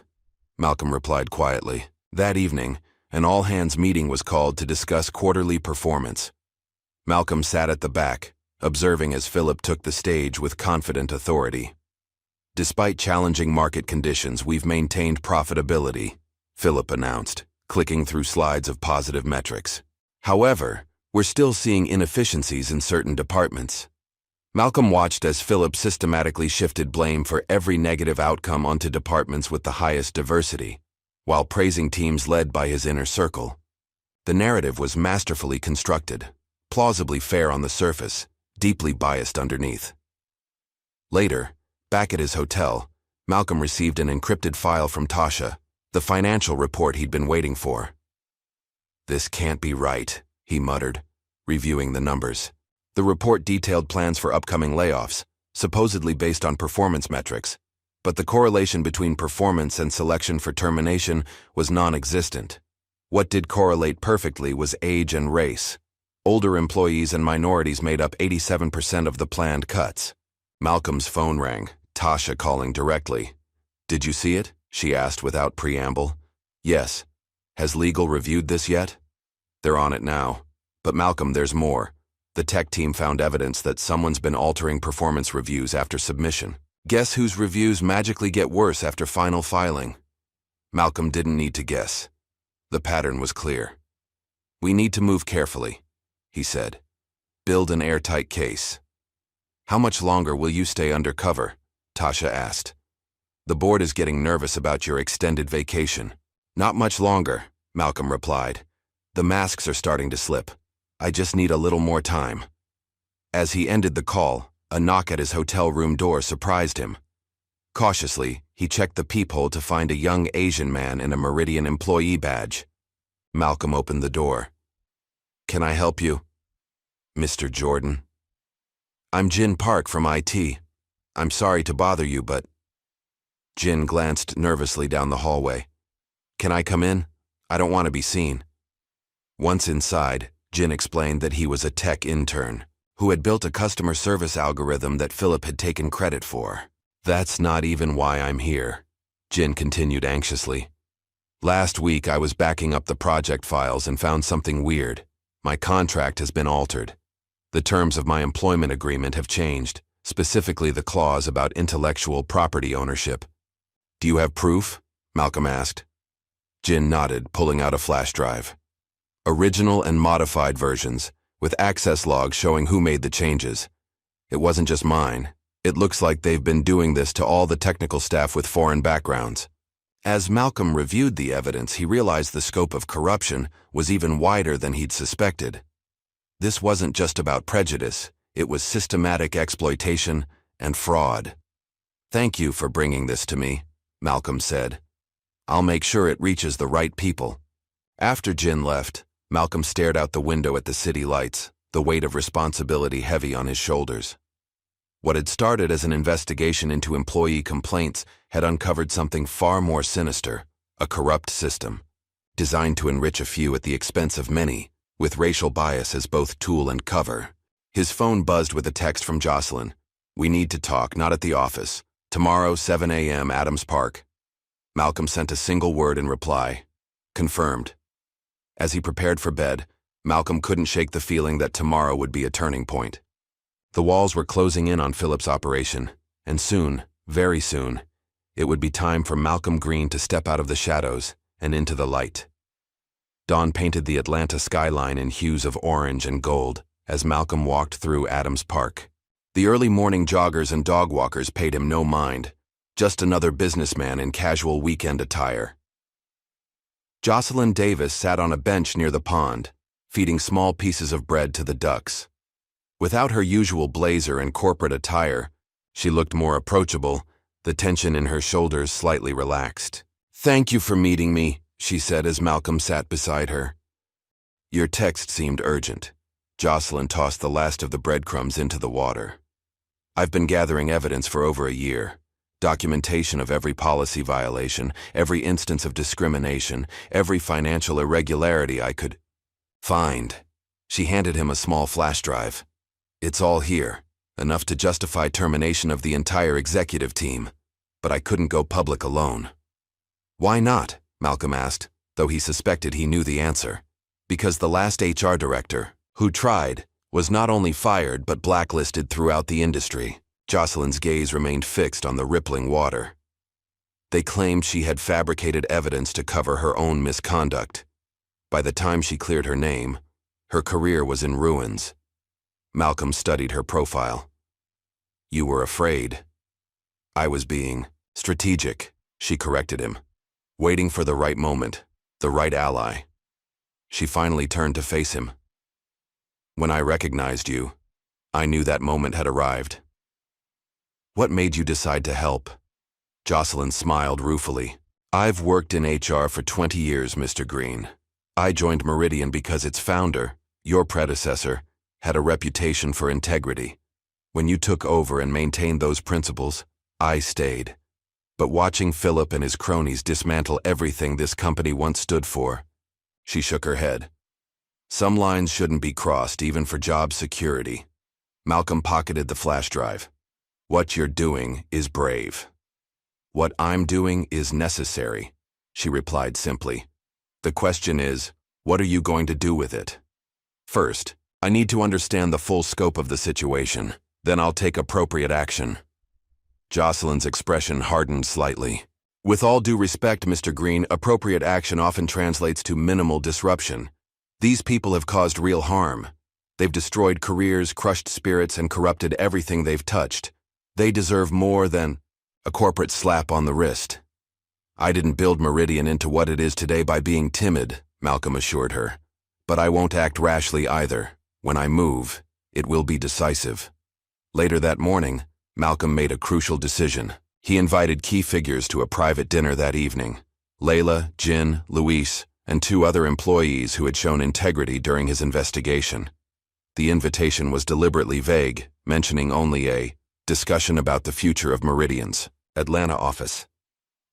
Malcolm replied quietly. That evening, an all-hands meeting was called to discuss quarterly performance. Malcolm sat at the back, observing as Philip took the stage with confident authority. "Despite challenging market conditions, we've maintained profitability," Philip announced, clicking through slides of positive metrics. "However, we're still seeing inefficiencies in certain departments." Malcolm watched as Philip systematically shifted blame for every negative outcome onto departments with the highest diversity, while praising teams led by his inner circle. The narrative was masterfully constructed, plausibly fair on the surface, deeply biased underneath. Later, back at his hotel, Malcolm received an encrypted file from Tasha, the financial report he'd been waiting for. "This can't be right," he muttered, reviewing the numbers. The report detailed plans for upcoming layoffs, supposedly based on performance metrics, but the correlation between performance and selection for termination was non-existent. What did correlate perfectly was age and race. Older employees and minorities made up 87% of the planned cuts. Malcolm's phone rang, Tasha calling directly. "Did you see it?" she asked without preamble. "Yes. Has legal reviewed this yet?" "They're on it now. But Malcolm, there's more. The tech team found evidence that someone's been altering performance reviews after submission. Guess whose reviews magically get worse after final filing?" Malcolm didn't need to guess. The pattern was clear. "We need to move carefully," he said. "Build an airtight case." "How much longer will you stay undercover?" Tasha asked. "The board is getting nervous about your extended vacation." "Not much longer," Malcolm replied. "The masks are starting to slip. I just need a little more time." As he ended the call, a knock at his hotel room door surprised him. Cautiously, he checked the peephole to find a young Asian man in a Meridian employee badge. Malcolm opened the door. "Can I help you?" "Mr. Jordan?" "I'm Jin Park from IT. I'm sorry to bother you, but—" Jin glanced nervously down the hallway. "Can I come in? I don't want to be seen." Once inside, Jin explained that he was a tech intern who had built a customer service algorithm that Philip had taken credit for. "That's not even why I'm here," Jin continued anxiously. "Last week I was backing up the project files and found something weird. My contract has been altered. The terms of my employment agreement have changed, specifically the clause about intellectual property ownership." "Do you have proof?" Malcolm asked. Jin nodded, pulling out a flash drive. "Original and modified versions, with access logs showing who made the changes. It wasn't just mine. It looks like they've been doing this to all the technical staff with foreign backgrounds." As Malcolm reviewed the evidence, he realized the scope of corruption was even wider than he'd suspected. This wasn't just about prejudice, it was systematic exploitation and fraud. "Thank you for bringing this to me," Malcolm said. "I'll make sure it reaches the right people." After Jin left, Malcolm stared out the window at the city lights, the weight of responsibility heavy on his shoulders. What had started as an investigation into employee complaints had uncovered something far more sinister, a corrupt system, designed to enrich a few at the expense of many, with racial bias as both tool and cover. His phone buzzed with a text from Jocelyn. "We need to talk, not at the office. Tomorrow, 7 a.m., Adams Park." Malcolm sent a single word in reply. "Confirmed." As he prepared for bed, Malcolm couldn't shake the feeling that tomorrow would be a turning point. The walls were closing in on Philip's operation, and soon, very soon, it would be time for Malcolm Green to step out of the shadows and into the light. Dawn painted the Atlanta skyline in hues of orange and gold as Malcolm walked through Adams Park. The early morning joggers and dog walkers paid him no mind, just another businessman in casual weekend attire. Jocelyn Davis sat on a bench near the pond, feeding small pieces of bread to the ducks. Without her usual blazer and corporate attire, she looked more approachable, the tension in her shoulders slightly relaxed. "Thank you for meeting me," she said as Malcolm sat beside her. "Your text seemed urgent." Jocelyn tossed the last of the breadcrumbs into the water. "I've been gathering evidence for over a year. Documentation of every policy violation, every instance of discrimination, every financial irregularity I could find." She handed him a small flash drive. "It's all here, enough to justify termination of the entire executive team, but I couldn't go public alone." "Why not?" Malcolm asked, though he suspected he knew the answer. "Because the last HR director, who tried, was not only fired but blacklisted throughout the industry." Jocelyn's gaze remained fixed on the rippling water. "They claimed she had fabricated evidence to cover her own misconduct. By the time she cleared her name, her career was in ruins." Malcolm studied her profile. "You were afraid." "I was being strategic," she corrected him, waiting for the right moment, the right ally. She finally turned to face him. "When I recognized you, I knew that moment had arrived." "What made you decide to help?" Jocelyn smiled ruefully. "I've worked in HR for 20 years, Mr. Green. I joined Meridian because its founder, your predecessor, had a reputation for integrity. When you took over and maintained those principles, I stayed. But watching Philip and his cronies dismantle everything this company once stood for, She shook her head. Some lines shouldn't be crossed, even for job security. Malcolm pocketed the flash drive. What you're doing is brave. What I'm doing is necessary, she replied simply. The question is, what are you going to do with it? First, I need to understand the full scope of the situation. Then I'll take appropriate action. Jocelyn's expression hardened slightly. With all due respect, Mr. Green, appropriate action often translates to minimal disruption. These people have caused real harm. They've destroyed careers, crushed spirits, and corrupted everything they've touched. They deserve more than a corporate slap on the wrist. I didn't build Meridian into what it is today by being timid, Malcolm assured her. But I won't act rashly either. When I move, it will be decisive. Later that morning, Malcolm made a crucial decision. He invited key figures to a private dinner that evening. Layla, Jin, Luis, and 2 other employees who had shown integrity during his investigation. The invitation was deliberately vague, mentioning only a discussion about the future of Meridian's Atlanta office.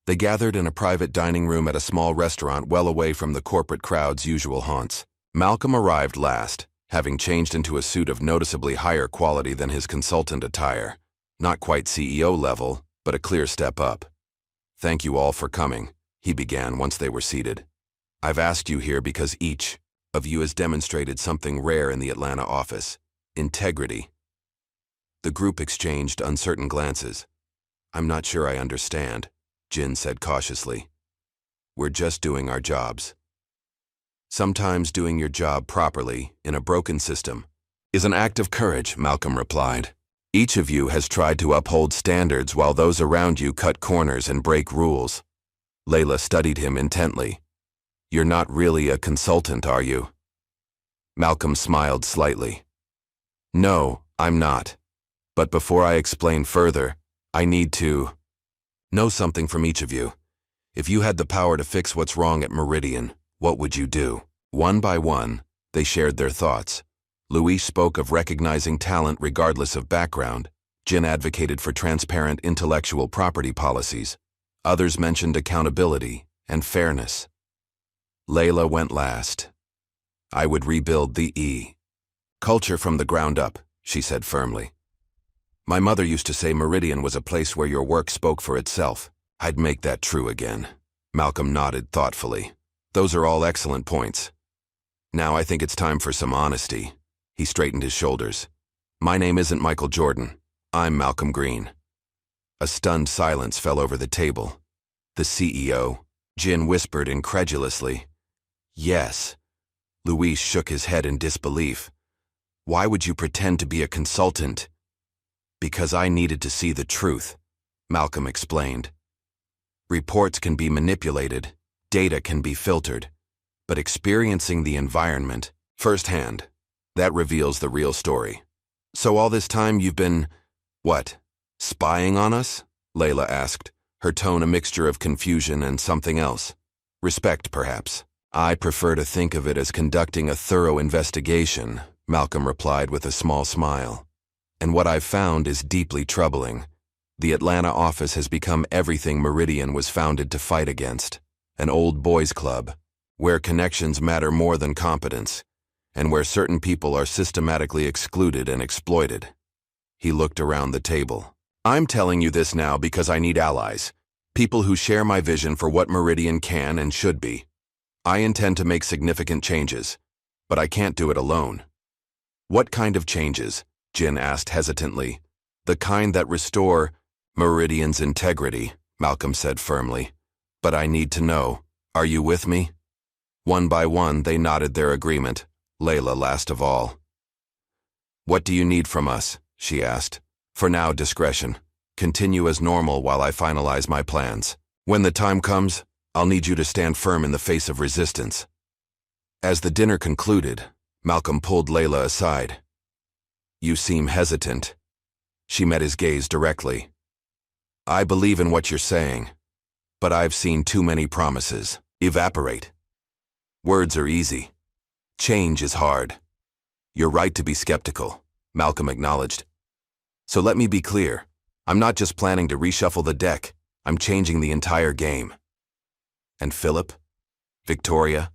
They gathered in a private dining room at a small restaurant well away from the corporate crowd's usual haunts. Malcolm arrived last, having changed into a suit of noticeably higher quality than his consultant attire. Not quite CEO level, but a clear step up. Thank you all for coming, he began once they were seated. I've asked you here because each of you has demonstrated something rare in the Atlanta office: integrity. The group exchanged uncertain glances. I'm not sure I understand, Jin said cautiously. We're just doing our jobs. Sometimes doing your job properly, in a broken system, is an act of courage, Malcolm replied. Each of you has tried to uphold standards while those around you cut corners and break rules. Layla studied him intently. You're not really a consultant, are you? Malcolm smiled slightly. No, I'm not. But before I explain further, I need to know something from each of you. If you had the power to fix what's wrong at Meridian, what would you do? One by one, they shared their thoughts. Luis spoke of recognizing talent regardless of background. Jin advocated for transparent intellectual property policies. Others mentioned accountability and fairness. Layla went last. I would rebuild the culture from the ground up, she said firmly. My mother used to say Meridian was a place where your work spoke for itself. I'd make that true again. Malcolm nodded thoughtfully. Those are all excellent points. Now I think it's time for some honesty. He straightened his shoulders. My name isn't Michael Jordan. I'm Malcolm Green. A stunned silence fell over the table. The CEO, Jin whispered incredulously. Yes. Luis shook his head in disbelief. Why would you pretend to be a consultant? Because I needed to see the truth, Malcolm explained. Reports can be manipulated, data can be filtered, but experiencing the environment firsthand, that reveals the real story. So all this time you've been, what, spying on us? Layla asked, her tone a mixture of confusion and something else. Respect, perhaps. I prefer to think of it as conducting a thorough investigation, Malcolm replied with a small smile. And what I've found is deeply troubling. The Atlanta office has become everything Meridian was founded to fight against. An old boys club, where connections matter more than competence, and where certain people are systematically excluded and exploited. He looked around the table. I'm telling you this now because I need allies, people who share my vision for what Meridian can and should be. I intend to make significant changes, but I can't do it alone. What kind of changes? Jin asked hesitantly. The kind that restore Meridian's integrity, Malcolm said firmly. But I need to know. Are you with me? One by one, they nodded their agreement, Layla last of all. What do you need from us? She asked. For now, discretion. Continue as normal while I finalize my plans. When the time comes, I'll need you to stand firm in the face of resistance. As the dinner concluded, Malcolm pulled Layla aside. You seem hesitant. She met his gaze directly. I believe in what you're saying, but I've seen too many promises evaporate. Words are easy. Change is hard. You're right to be skeptical, Malcolm acknowledged. So let me be clear. I'm not just planning to reshuffle the deck. I'm changing the entire game. And Philip? Victoria?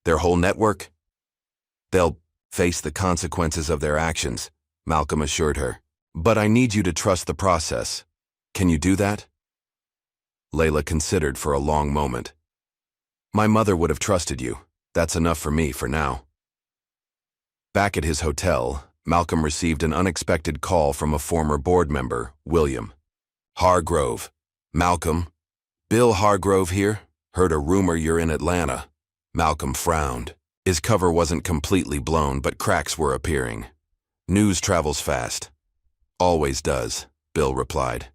Their whole network? They'll face the consequences of their actions, Malcolm assured her. But I need you to trust the process. Can you do that? Layla considered for a long moment. My mother would have trusted you. That's enough for me for now. Back at his hotel, Malcolm received an unexpected call from a former board member, William. Hargrove. Malcolm. Bill Hargrove here. Heard a rumor you're in Atlanta. Malcolm frowned. His cover wasn't completely blown, but cracks were appearing. News travels fast. Always does, Bill replied.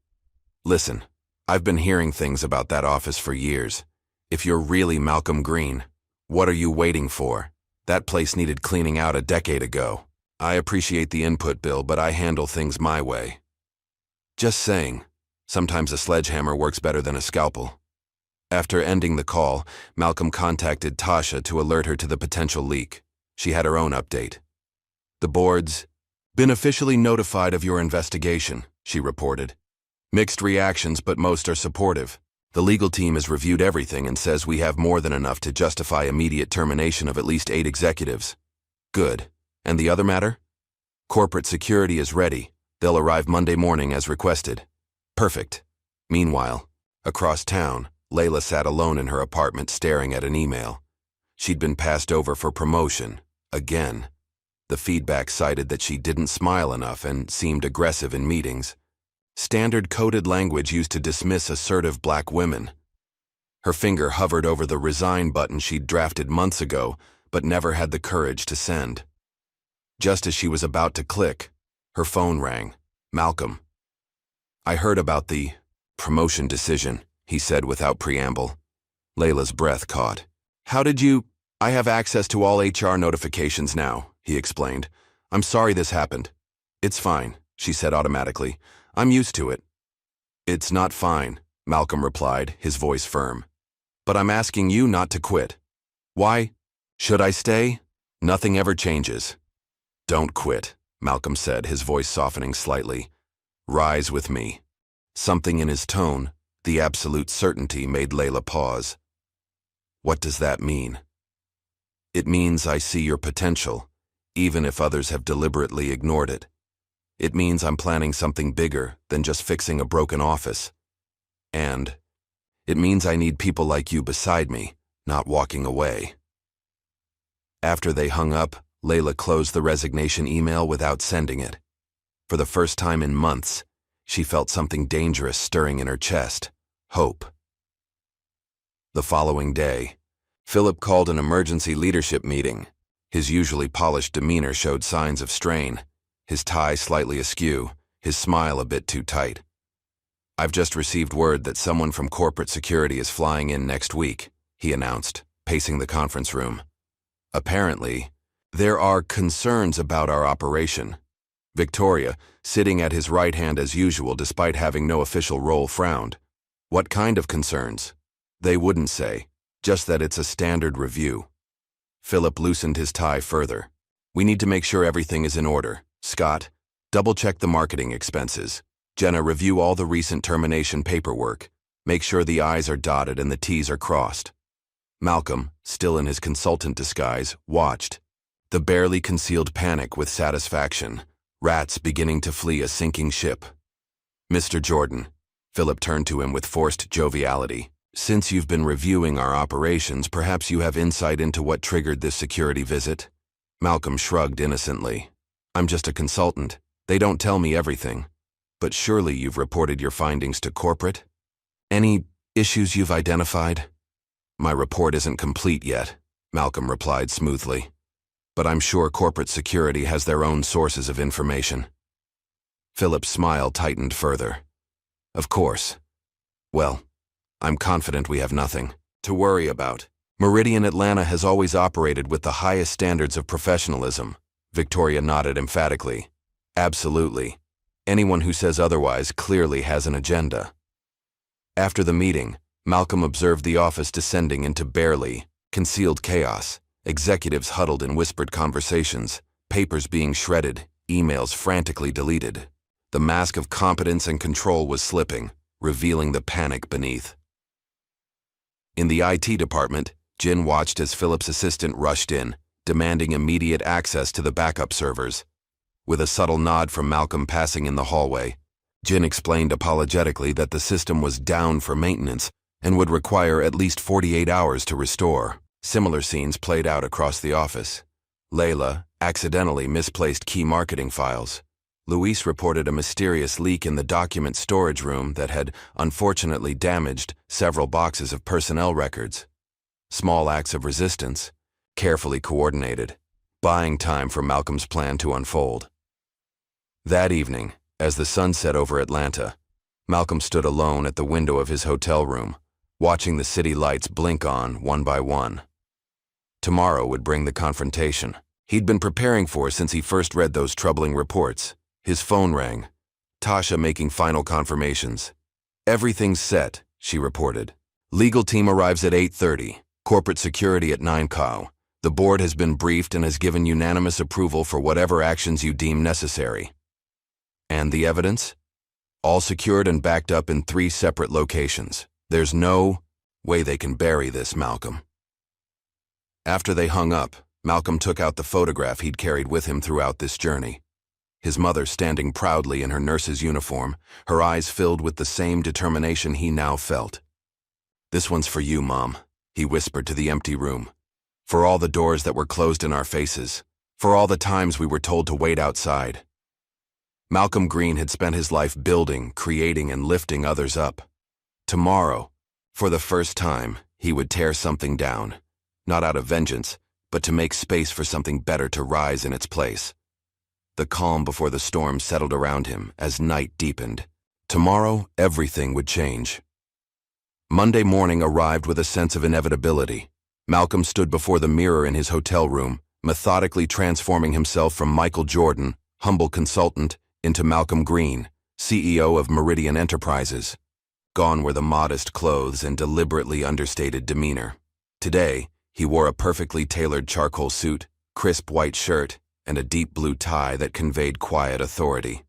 Listen, I've been hearing things about that office for years. If you're really Malcolm Green, what are you waiting for? That place needed cleaning out a decade ago. I appreciate the input, Bill, but I handle things my way. Just saying, sometimes a sledgehammer works better than a scalpel. After ending the call, Malcolm contacted Tasha to alert her to the potential leak. She had her own update. The board's been officially notified of your investigation, she reported. Mixed reactions, but most are supportive. The legal team has reviewed everything and says we have more than enough to justify immediate termination of at least 8 executives. Good. And the other matter? Corporate security is ready. They'll arrive Monday morning as requested. Perfect. Meanwhile, across town, Layla sat alone in her apartment staring at an email. She'd been passed over for promotion. Again. The feedback cited that she didn't smile enough and seemed aggressive in meetings. Standard coded language used to dismiss assertive black women. Her finger hovered over the resign button she'd drafted months ago, but never had the courage to send. Just as she was about to click, her phone rang. Malcolm. I heard about the promotion decision, he said without preamble. Layla's breath caught. How did you? I have access to all HR notifications now, he explained. I'm sorry this happened. It's fine, she said automatically. I'm used to it. It's not fine, Malcolm replied, his voice firm. But I'm asking you not to quit. Why? Should I stay? Nothing ever changes. Don't quit, Malcolm said, his voice softening slightly. Rise with me. Something in his tone, the absolute certainty, made Layla pause. What does that mean? It means I see your potential, even if others have deliberately ignored it. It means I'm planning something bigger than just fixing a broken office. And it means I need people like you beside me, not walking away. After they hung up, Layla closed the resignation email without sending it. For the first time in months, she felt something dangerous stirring in her chest. Hope. The following day, Philip called an emergency leadership meeting. His usually polished demeanor showed signs of strain, his tie slightly askew, his smile a bit too tight. I've just received word that someone from corporate security is flying in next week, he announced, pacing the conference room. Apparently, there are concerns about our operation. Victoria, sitting at his right hand as usual despite having no official role, frowned. What kind of concerns? They wouldn't say, just that it's a standard review. Philip loosened his tie further. We need to make sure everything is in order. Scott, double-check the marketing expenses. Jenna, review all the recent termination paperwork. Make sure the I's are dotted and the T's are crossed. Malcolm, still in his consultant disguise, watched. The barely concealed panic with satisfaction. Rats beginning to flee a sinking ship. Mr. Jordan, Philip turned to him with forced joviality. Since you've been reviewing our operations, perhaps you have insight into what triggered this security visit? Malcolm shrugged innocently. I'm just a consultant. They don't tell me everything. But surely you've reported your findings to corporate? Any issues you've identified? My report isn't complete yet, Malcolm replied smoothly. But I'm sure corporate security has their own sources of information. Philip's smile tightened further. Of course. Well, I'm confident we have nothing to worry about. Meridian Atlanta has always operated with the highest standards of professionalism. Victoria nodded emphatically. Absolutely. Anyone who says otherwise clearly has an agenda. After the meeting, Malcolm observed the office descending into barely concealed chaos. Executives huddled in whispered conversations, papers being shredded, emails frantically deleted. The mask of competence and control was slipping, revealing the panic beneath. In the IT department, Jin watched as Philip's assistant rushed in, demanding immediate access to the backup servers. With a subtle nod from Malcolm passing in the hallway, Jin explained apologetically that the system was down for maintenance and would require at least 48 hours to restore. Similar scenes played out across the office. Layla accidentally misplaced key marketing files. Luis reported a mysterious leak in the document storage room that had unfortunately damaged several boxes of personnel records. Small acts of resistance, carefully coordinated, buying time for Malcolm's plan to unfold. That evening, as the sun set over Atlanta, Malcolm stood alone at the window of his hotel room, watching the city lights blink on one by one. Tomorrow would bring the confrontation he'd been preparing for since he first read those troubling reports. His phone rang. Tasha making final confirmations. "Everything's set," she reported. "Legal team arrives at 8:30. Corporate security at 9 cow. The board has been briefed and has given unanimous approval for whatever actions you deem necessary." And the evidence? All secured and backed up in 3 separate locations. There's no way they can bury this, Malcolm. After they hung up, Malcolm took out the photograph he'd carried with him throughout this journey. His mother standing proudly in her nurse's uniform, her eyes filled with the same determination he now felt. "This one's for you, Mom," he whispered to the empty room. "For all the doors that were closed in our faces. For all the times we were told to wait outside." Malcolm Green had spent his life building, creating, and lifting others up. Tomorrow, for the first time, he would tear something down, not out of vengeance, but to make space for something better to rise in its place. The calm before the storm settled around him as night deepened. Tomorrow, everything would change. Monday morning arrived with a sense of inevitability. Malcolm stood before the mirror in his hotel room, methodically transforming himself from Michael Jordan, humble consultant, into Malcolm Green, CEO of Meridian Enterprises. Gone were the modest clothes and deliberately understated demeanor. Today, he wore a perfectly tailored charcoal suit, crisp white shirt, and a deep blue tie that conveyed quiet authority.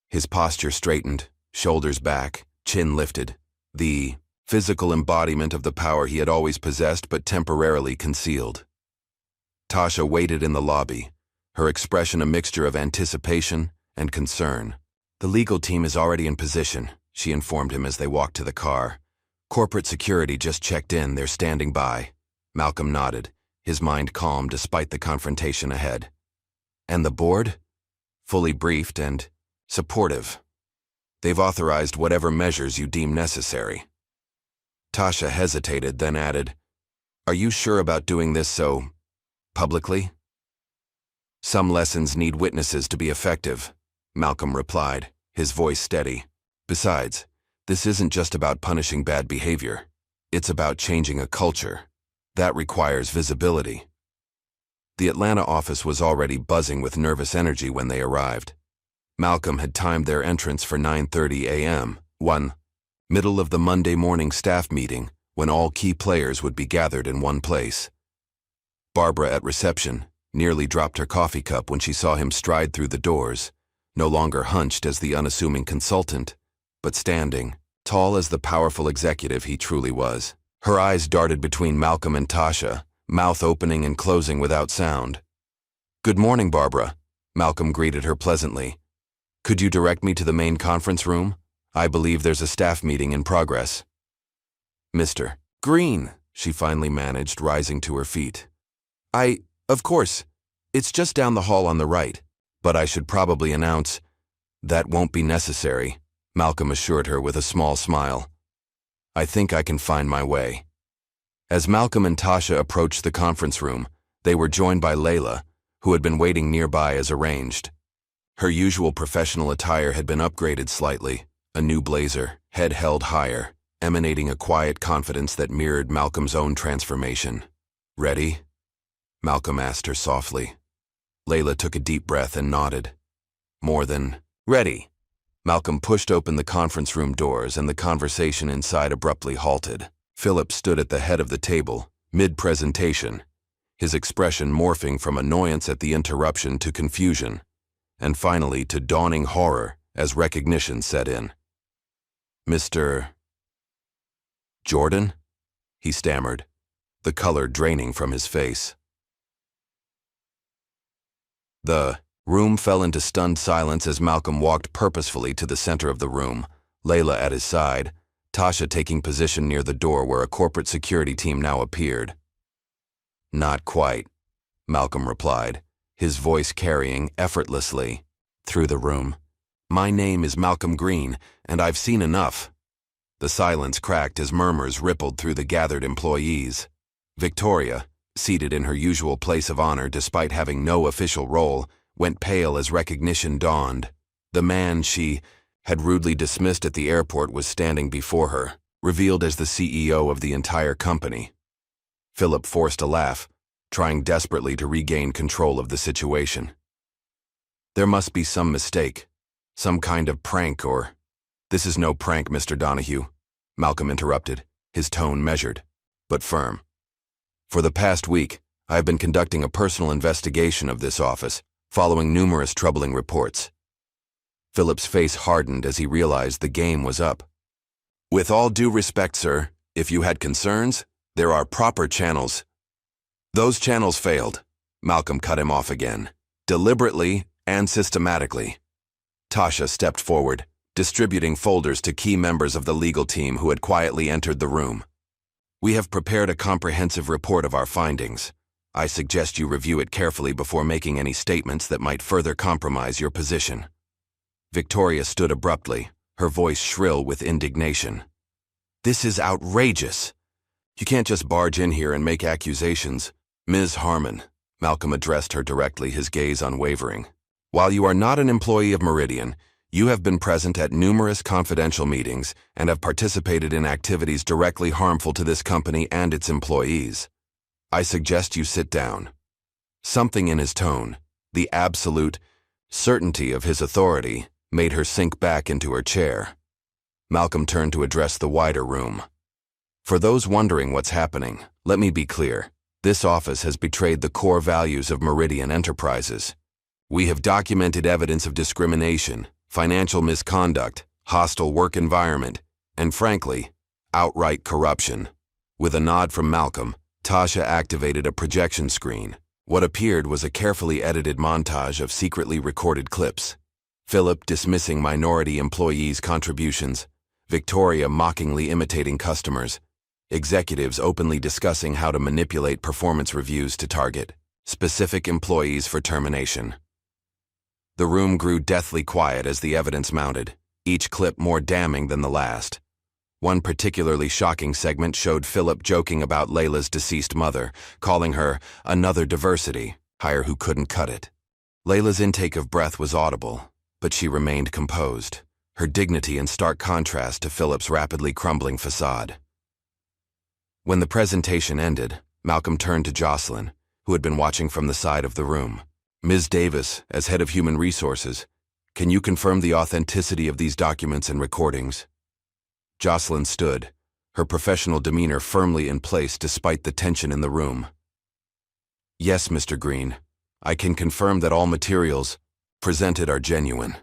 His posture straightened, shoulders back, chin lifted, the physical embodiment of the power he had always possessed but temporarily concealed. Tasha waited in the lobby, her expression a mixture of anticipation and concern. "The legal team is already in position," she informed him as they walked to the car. "Corporate security just checked in, they're standing by." Malcolm nodded, his mind calm despite the confrontation ahead. "And the board?" "Fully briefed and supportive. They've authorized whatever measures you deem necessary." Tasha hesitated, then added, "Are you sure about doing this so publicly?" "Some lessons need witnesses to be effective," Malcolm replied, his voice steady. "Besides, this isn't just about punishing bad behavior. It's about changing a culture. That requires visibility." The Atlanta office was already buzzing with nervous energy when they arrived. Malcolm had timed their entrance for 9:30 a.m., middle of the Monday morning staff meeting, when all key players would be gathered in one place. Barbara at reception nearly dropped her coffee cup when she saw him stride through the doors, no longer hunched as the unassuming consultant, but standing, tall as the powerful executive he truly was. Her eyes darted between Malcolm and Tasha, mouth opening and closing without sound. "Good morning, Barbara," Malcolm greeted her pleasantly. "Could you direct me to the main conference room? I believe there's a staff meeting in progress." "Mr. Green," she finally managed, rising to her feet. Of course, it's just down the hall on the right, but I should probably announce." "That won't be necessary," Malcolm assured her with a small smile. "I think I can find my way." As Malcolm and Tasha approached the conference room, they were joined by Layla, who had been waiting nearby as arranged. Her usual professional attire had been upgraded slightly, a new blazer, head held higher, emanating a quiet confidence that mirrored Malcolm's own transformation. "Ready?" Malcolm asked her softly. Layla took a deep breath and nodded. "More than ready." Malcolm pushed open the conference room doors and the conversation inside abruptly halted. Philip stood at the head of the table, mid-presentation, his expression morphing from annoyance at the interruption to confusion, and finally to dawning horror as recognition set in. "Mr. Jordan?" he stammered. the color draining from his face. The room fell into stunned silence as Malcolm walked purposefully to the center of the room, Layla at his side, Tasha taking position near the door where a corporate security team now appeared. "Not quite," Malcolm replied, his voice carrying effortlessly through the room. "My name is Malcolm Green, and I've seen enough." The silence cracked as murmurs rippled through the gathered employees. Victoria, seated in her usual place of honor despite having no official role, went pale as recognition dawned. The man she had rudely dismissed at the airport was standing before her, revealed as the CEO of the entire company. Philip forced a laugh, trying desperately to regain control of the situation. "There must be some mistake, some kind of prank or—" "This is no prank, Mr. Donahue," Malcolm interrupted, his tone measured, but firm. "For the past week, I have been conducting a personal investigation of this office, following numerous troubling reports." Philip's face hardened as he realized the game was up. "With all due respect, sir, if you had concerns, there are proper channels." "Those channels failed," Malcolm cut him off again, "deliberately and systematically." Tasha stepped forward, distributing folders to key members of the legal team who had quietly entered the room. "We have prepared a comprehensive report of our findings. I suggest you review it carefully before making any statements that might further compromise your position." Victoria stood abruptly, her voice shrill with indignation. "This is outrageous. You can't just barge in here and make accusations." "Ms. Harmon," Malcolm addressed her directly, his gaze unwavering. "While you are not an employee of Meridian, you have been present at numerous confidential meetings and have participated in activities directly harmful to this company and its employees. I suggest you sit down." Something in his tone, the absolute certainty of his authority, made her sink back into her chair. Malcolm turned to address the wider room. "For those wondering what's happening, let me be clear. This office has betrayed the core values of Meridian Enterprises. We have documented evidence of discrimination, financial misconduct, hostile work environment, and frankly, outright corruption." With a nod from Malcolm, Tasha activated a projection screen. What appeared was a carefully edited montage of secretly recorded clips. Philip dismissing minority employees' contributions, Victoria mockingly imitating customers, executives openly discussing how to manipulate performance reviews to target specific employees for termination. The room grew deathly quiet as the evidence mounted, each clip more damning than the last. One particularly shocking segment showed Philip joking about Layla's deceased mother, calling her another diversity hire who couldn't cut it. Layla's intake of breath was audible, but she remained composed, her dignity in stark contrast to Philip's rapidly crumbling facade. When the presentation ended, Malcolm turned to Jocelyn, who had been watching from the side of the room. "Ms. Davis, as head of human resources, can you confirm the authenticity of these documents and recordings?" Jocelyn stood, her professional demeanor firmly in place despite the tension in the room. "Yes, Mr. Green. I can confirm that all materials presented are genuine.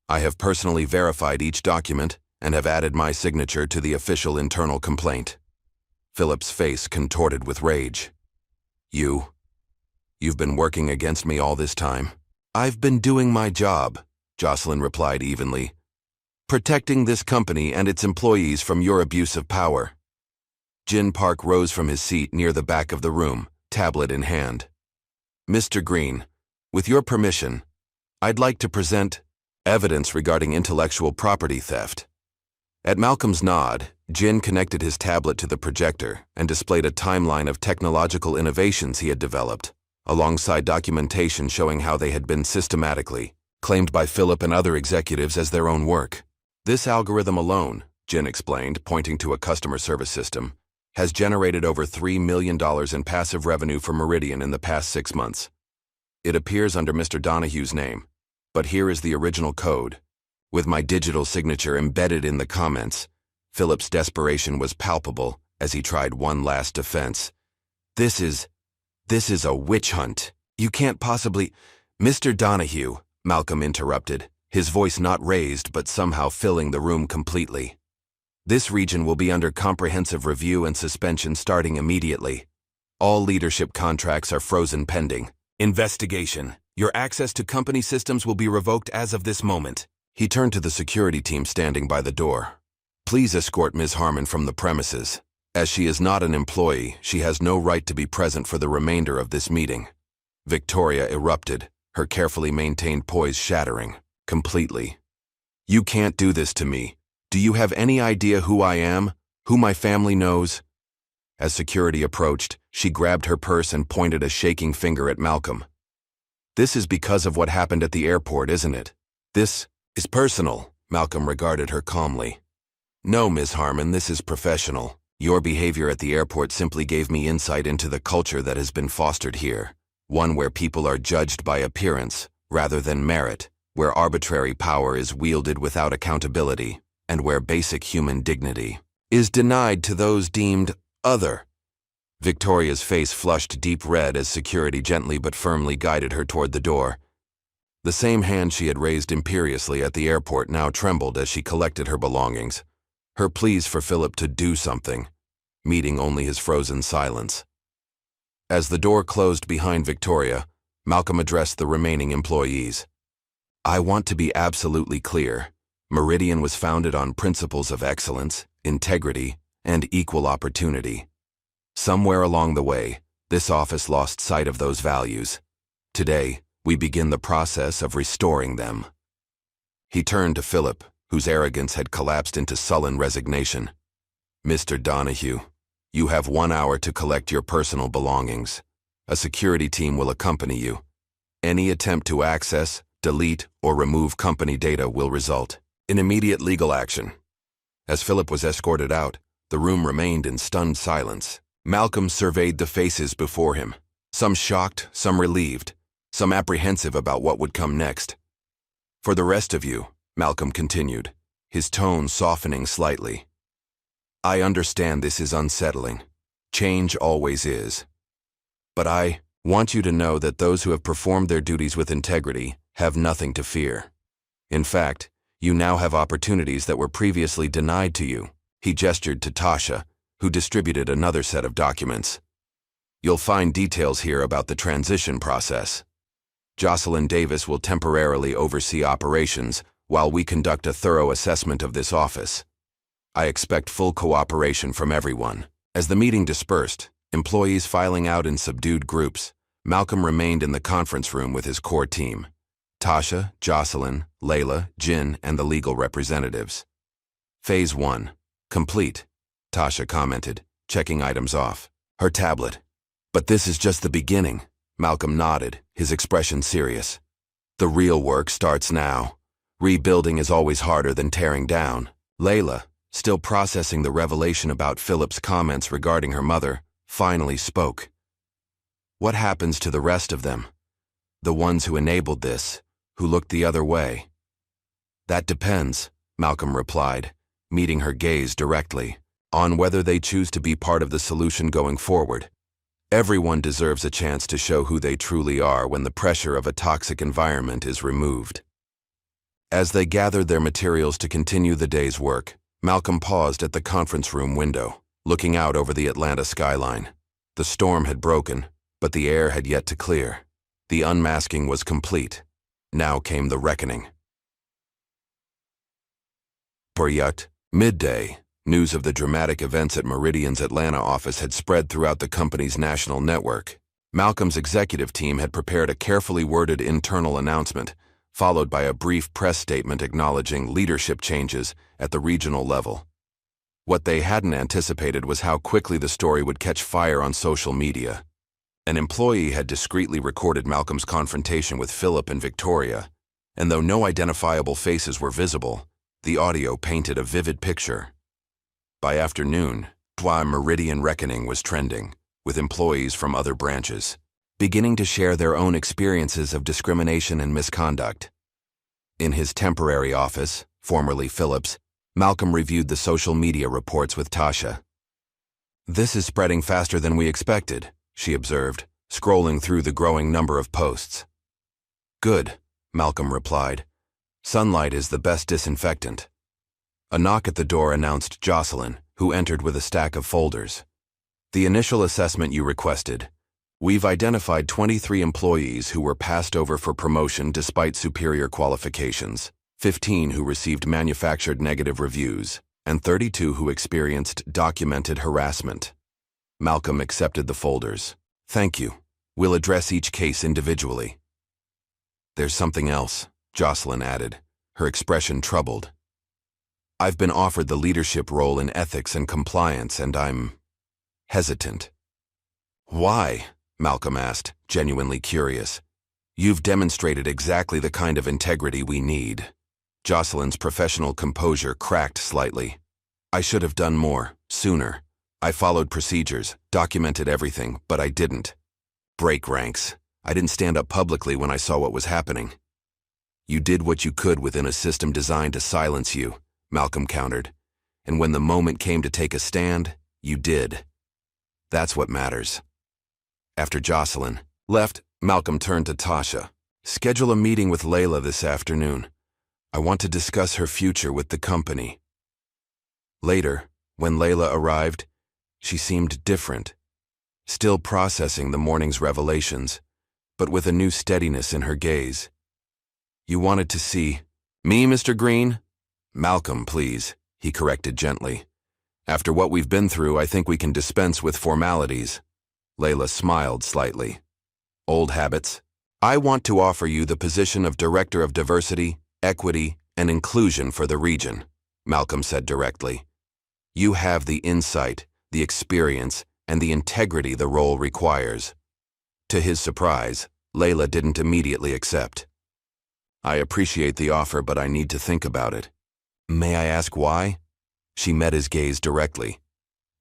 I have personally verified each document and have added my signature to the official internal complaint." Philip's face contorted with rage. You've been working against me all this time." "I've been doing my job," Jocelyn replied evenly. "Protecting this company and its employees from your abuse of power." Jin Park rose from his seat near the back of the room, tablet in hand. "Mr. Green, with your permission, I'd like to present evidence regarding intellectual property theft." At Malcolm's nod, Jin connected his tablet to the projector and displayed a timeline of technological innovations he had developed, alongside documentation showing how they had been systematically claimed by Philip and other executives as their own work. "This algorithm alone," Jin explained, pointing to a customer service system, "has generated over $3 million in passive revenue for Meridian in the past 6 months. It appears under Mr. Donahue's name, but here is the original code. With my digital signature embedded in the comments." Philip's desperation was palpable as he tried one last defense. This is a witch hunt. You can't possibly—" "Mr. Donahue," Malcolm interrupted, his voice not raised but somehow filling the room completely. "This region will be under comprehensive review and suspension starting immediately. All leadership contracts are frozen pending. Investigation. Your access to company systems will be revoked as of this moment. He turned to the security team standing by the door. Please escort Ms. Harmon from the premises. As she is not an employee, she has no right to be present for the remainder of this meeting. Victoria erupted, her carefully maintained poise shattering, completely. You can't do this to me. Do you have any idea who I am? Who my family knows? As security approached, she grabbed her purse and pointed a shaking finger at Malcolm. This is because of what happened at the airport, isn't it? This is personal, Malcolm regarded her calmly. No, Ms. Harmon, this is professional. Your behavior at the airport simply gave me insight into the culture that has been fostered here, one where people are judged by appearance rather than merit, where arbitrary power is wielded without accountability, and where basic human dignity is denied to those deemed other. Victoria's face flushed deep red as security gently but firmly guided her toward the door. The same hand she had raised imperiously at the airport now trembled as she collected her belongings, her pleas for Philip to do something, meeting only his frozen silence. As the door closed behind Victoria, Malcolm addressed the remaining employees. I want to be absolutely clear. Meridian was founded on principles of excellence, integrity, and equal opportunity. Somewhere along the way, this office lost sight of those values. Today, we begin the process of restoring them. He turned to Philip, whose arrogance had collapsed into sullen resignation. Mr. Donahue, you have 1 hour to collect your personal belongings. A security team will accompany you. Any attempt to access, delete, or remove company data will result in immediate legal action. As Philip was escorted out, the room remained in stunned silence. Malcolm surveyed the faces before him, some shocked, some relieved, some apprehensive about what would come next. For the rest of you, Malcolm continued, his tone softening slightly. I understand this is unsettling. Change always is. But I want you to know that those who have performed their duties with integrity have nothing to fear. In fact, you now have opportunities that were previously denied to you. He gestured to Tasha, who distributed another set of documents. You'll find details here about the transition process. Jocelyn Davis will temporarily oversee operations while we conduct a thorough assessment of this office. I expect full cooperation from everyone. As the meeting dispersed, employees filing out in subdued groups, Malcolm remained in the conference room with his core team. Tasha, Jocelyn, Layla, Jin, and the legal representatives. Phase 1. Complete, Tasha commented, checking items off her tablet. But this is just the beginning. Malcolm nodded, his expression serious. The real work starts now. Rebuilding is always harder than tearing down. Layla, still processing the revelation about Philip's comments regarding her mother, finally spoke. What happens to the rest of them? The ones who enabled this, who looked the other way? That depends, Malcolm replied, meeting her gaze directly, on whether they choose to be part of the solution going forward. Everyone deserves a chance to show who they truly are when the pressure of a toxic environment is removed. As they gathered their materials to continue the day's work, Malcolm paused at the conference room window, looking out over the Atlanta skyline. The storm had broken, but the air had yet to clear. The unmasking was complete. Now came the reckoning. Poryut, midday, news of the dramatic events at Meridian's Atlanta office had spread throughout the company's national network. Malcolm's executive team had prepared a carefully worded internal announcement, followed by a brief press statement acknowledging leadership changes at the regional level. What they hadn't anticipated was how quickly the story would catch fire on social media. An employee had discreetly recorded Malcolm's confrontation with Philip and Victoria, and though no identifiable faces were visible, the audio painted a vivid picture. By afternoon, the Meridian reckoning was trending, with employees from other branches beginning to share their own experiences of discrimination and misconduct. In his temporary office, formerly Philip's, Malcolm reviewed the social media reports with Tasha. This is spreading faster than we expected, she observed, scrolling through the growing number of posts. Good, Malcolm replied. Sunlight is the best disinfectant. A knock at the door announced Jocelyn, who entered with a stack of folders. The initial assessment you requested. We've identified 23 employees who were passed over for promotion despite superior qualifications, 15 who received manufactured negative reviews, and 32 who experienced documented harassment. Malcolm accepted the folders. Thank you. We'll address each case individually. There's something else, Jocelyn added, her expression troubled. I've been offered the leadership role in ethics and compliance, and I'm hesitant. Why? Malcolm asked, genuinely curious. You've demonstrated exactly the kind of integrity we need. Jocelyn's professional composure cracked slightly. I should have done more, sooner. I followed procedures, documented everything, but I didn't. Break ranks. I didn't stand up publicly when I saw what was happening. You did what you could within a system designed to silence you, Malcolm countered. And when the moment came to take a stand, you did. That's what matters. After Jocelyn left, Malcolm turned to Tasha. Schedule a meeting with Layla this afternoon. I want to discuss her future with the company. Later, when Layla arrived, she seemed different, still processing the morning's revelations, but with a new steadiness in her gaze. You wanted to see me, Mr. Green? Malcolm, please, he corrected gently. After what we've been through, I think we can dispense with formalities. Layla smiled slightly. Old habits. I want to offer you the position of Director of Diversity, Equity, and Inclusion for the region, Malcolm said directly. You have the insight, the experience, and the integrity the role requires. To his surprise, Layla didn't immediately accept. I appreciate the offer, but I need to think about it. May I ask why? She met his gaze directly.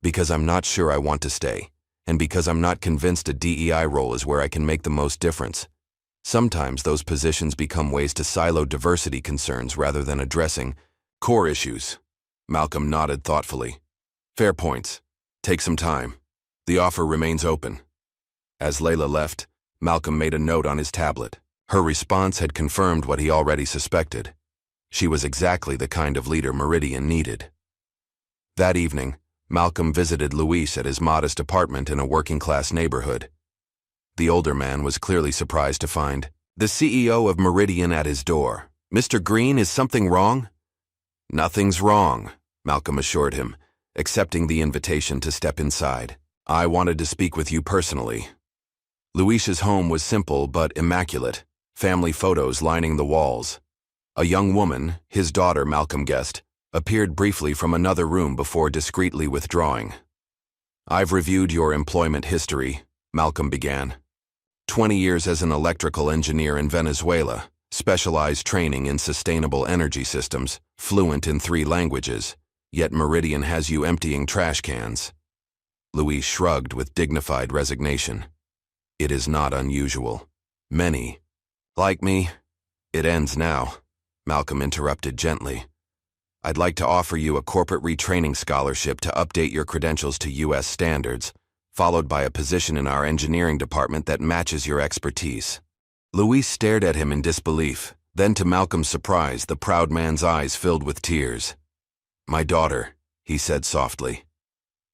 Because I'm not sure I want to stay, and because I'm not convinced a DEI role is where I can make the most difference. Sometimes those positions become ways to silo diversity concerns rather than addressing core issues. Malcolm nodded thoughtfully. Fair points. Take some time. The offer remains open. As Layla left, Malcolm made a note on his tablet. Her response had confirmed what he already suspected. She was exactly the kind of leader Meridian needed. That evening, Malcolm visited Luis at his modest apartment in a working-class neighborhood. The older man was clearly surprised to find the CEO of Meridian at his door. Mr. Green, is something wrong? Nothing's wrong, Malcolm assured him, accepting the invitation to step inside. I wanted to speak with you personally. Luis's home was simple but immaculate, family photos lining the walls. A young woman, his daughter Malcolm guessed, appeared briefly from another room before discreetly withdrawing. I've reviewed your employment history, Malcolm began. 20 years as an electrical engineer in Venezuela, specialized training in sustainable energy systems, fluent in 3 languages, yet Meridian has you emptying trash cans. Luis shrugged with dignified resignation. It is not unusual. Many. Like me. It ends now, Malcolm interrupted gently. I'd like to offer you a corporate retraining scholarship to update your credentials to U.S. standards, followed by a position in our engineering department that matches your expertise. Luis stared at him in disbelief. Then to Malcolm's surprise, the proud man's eyes filled with tears. My daughter, he said softly.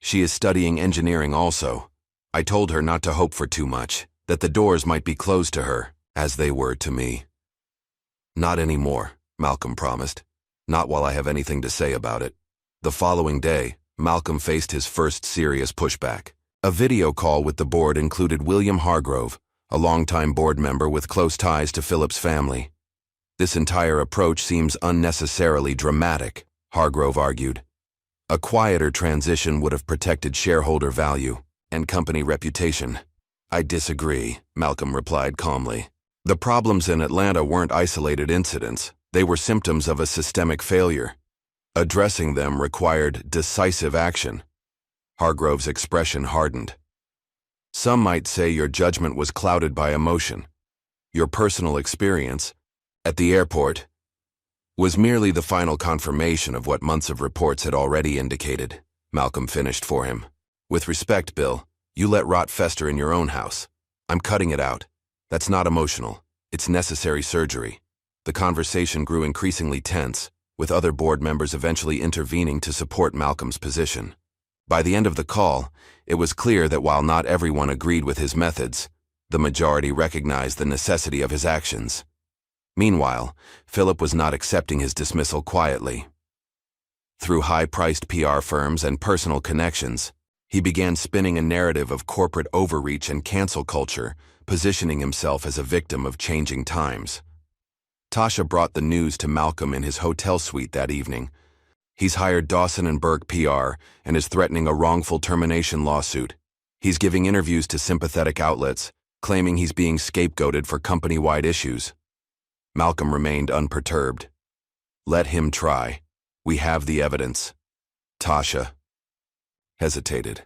She is studying engineering also. I told her not to hope for too much, that the doors might be closed to her, as they were to me. Not anymore, Malcolm promised. Not while I have anything to say about it. The following day, Malcolm faced his first serious pushback. A video call with the board included William Hargrove, a longtime board member with close ties to Philip's family. This entire approach seems unnecessarily dramatic, Hargrove argued. A quieter transition would have protected shareholder value and company reputation. I disagree, Malcolm replied calmly. The problems in Atlanta weren't isolated incidents. They were symptoms of a systemic failure. Addressing them required decisive action. Hargrove's expression hardened. Some might say your judgment was clouded by emotion. Your personal experience, at the airport, was merely the final confirmation of what months of reports had already indicated, Malcolm finished for him. With respect, Bill, you let rot fester in your own house. I'm cutting it out. That's not emotional. It's necessary surgery. The conversation grew increasingly tense, with other board members eventually intervening to support Malcolm's position. By the end of the call, it was clear that while not everyone agreed with his methods, the majority recognized the necessity of his actions. Meanwhile, Philip was not accepting his dismissal quietly. Through high-priced PR firms and personal connections, he began spinning a narrative of corporate overreach and cancel culture, positioning himself as a victim of changing times. Tasha brought the news to Malcolm in his hotel suite that evening. He's hired Dawson & Burke PR and is threatening a wrongful termination lawsuit. He's giving interviews to sympathetic outlets, claiming he's being scapegoated for company-wide issues. Malcolm remained unperturbed. Let him try. We have the evidence. Tasha hesitated.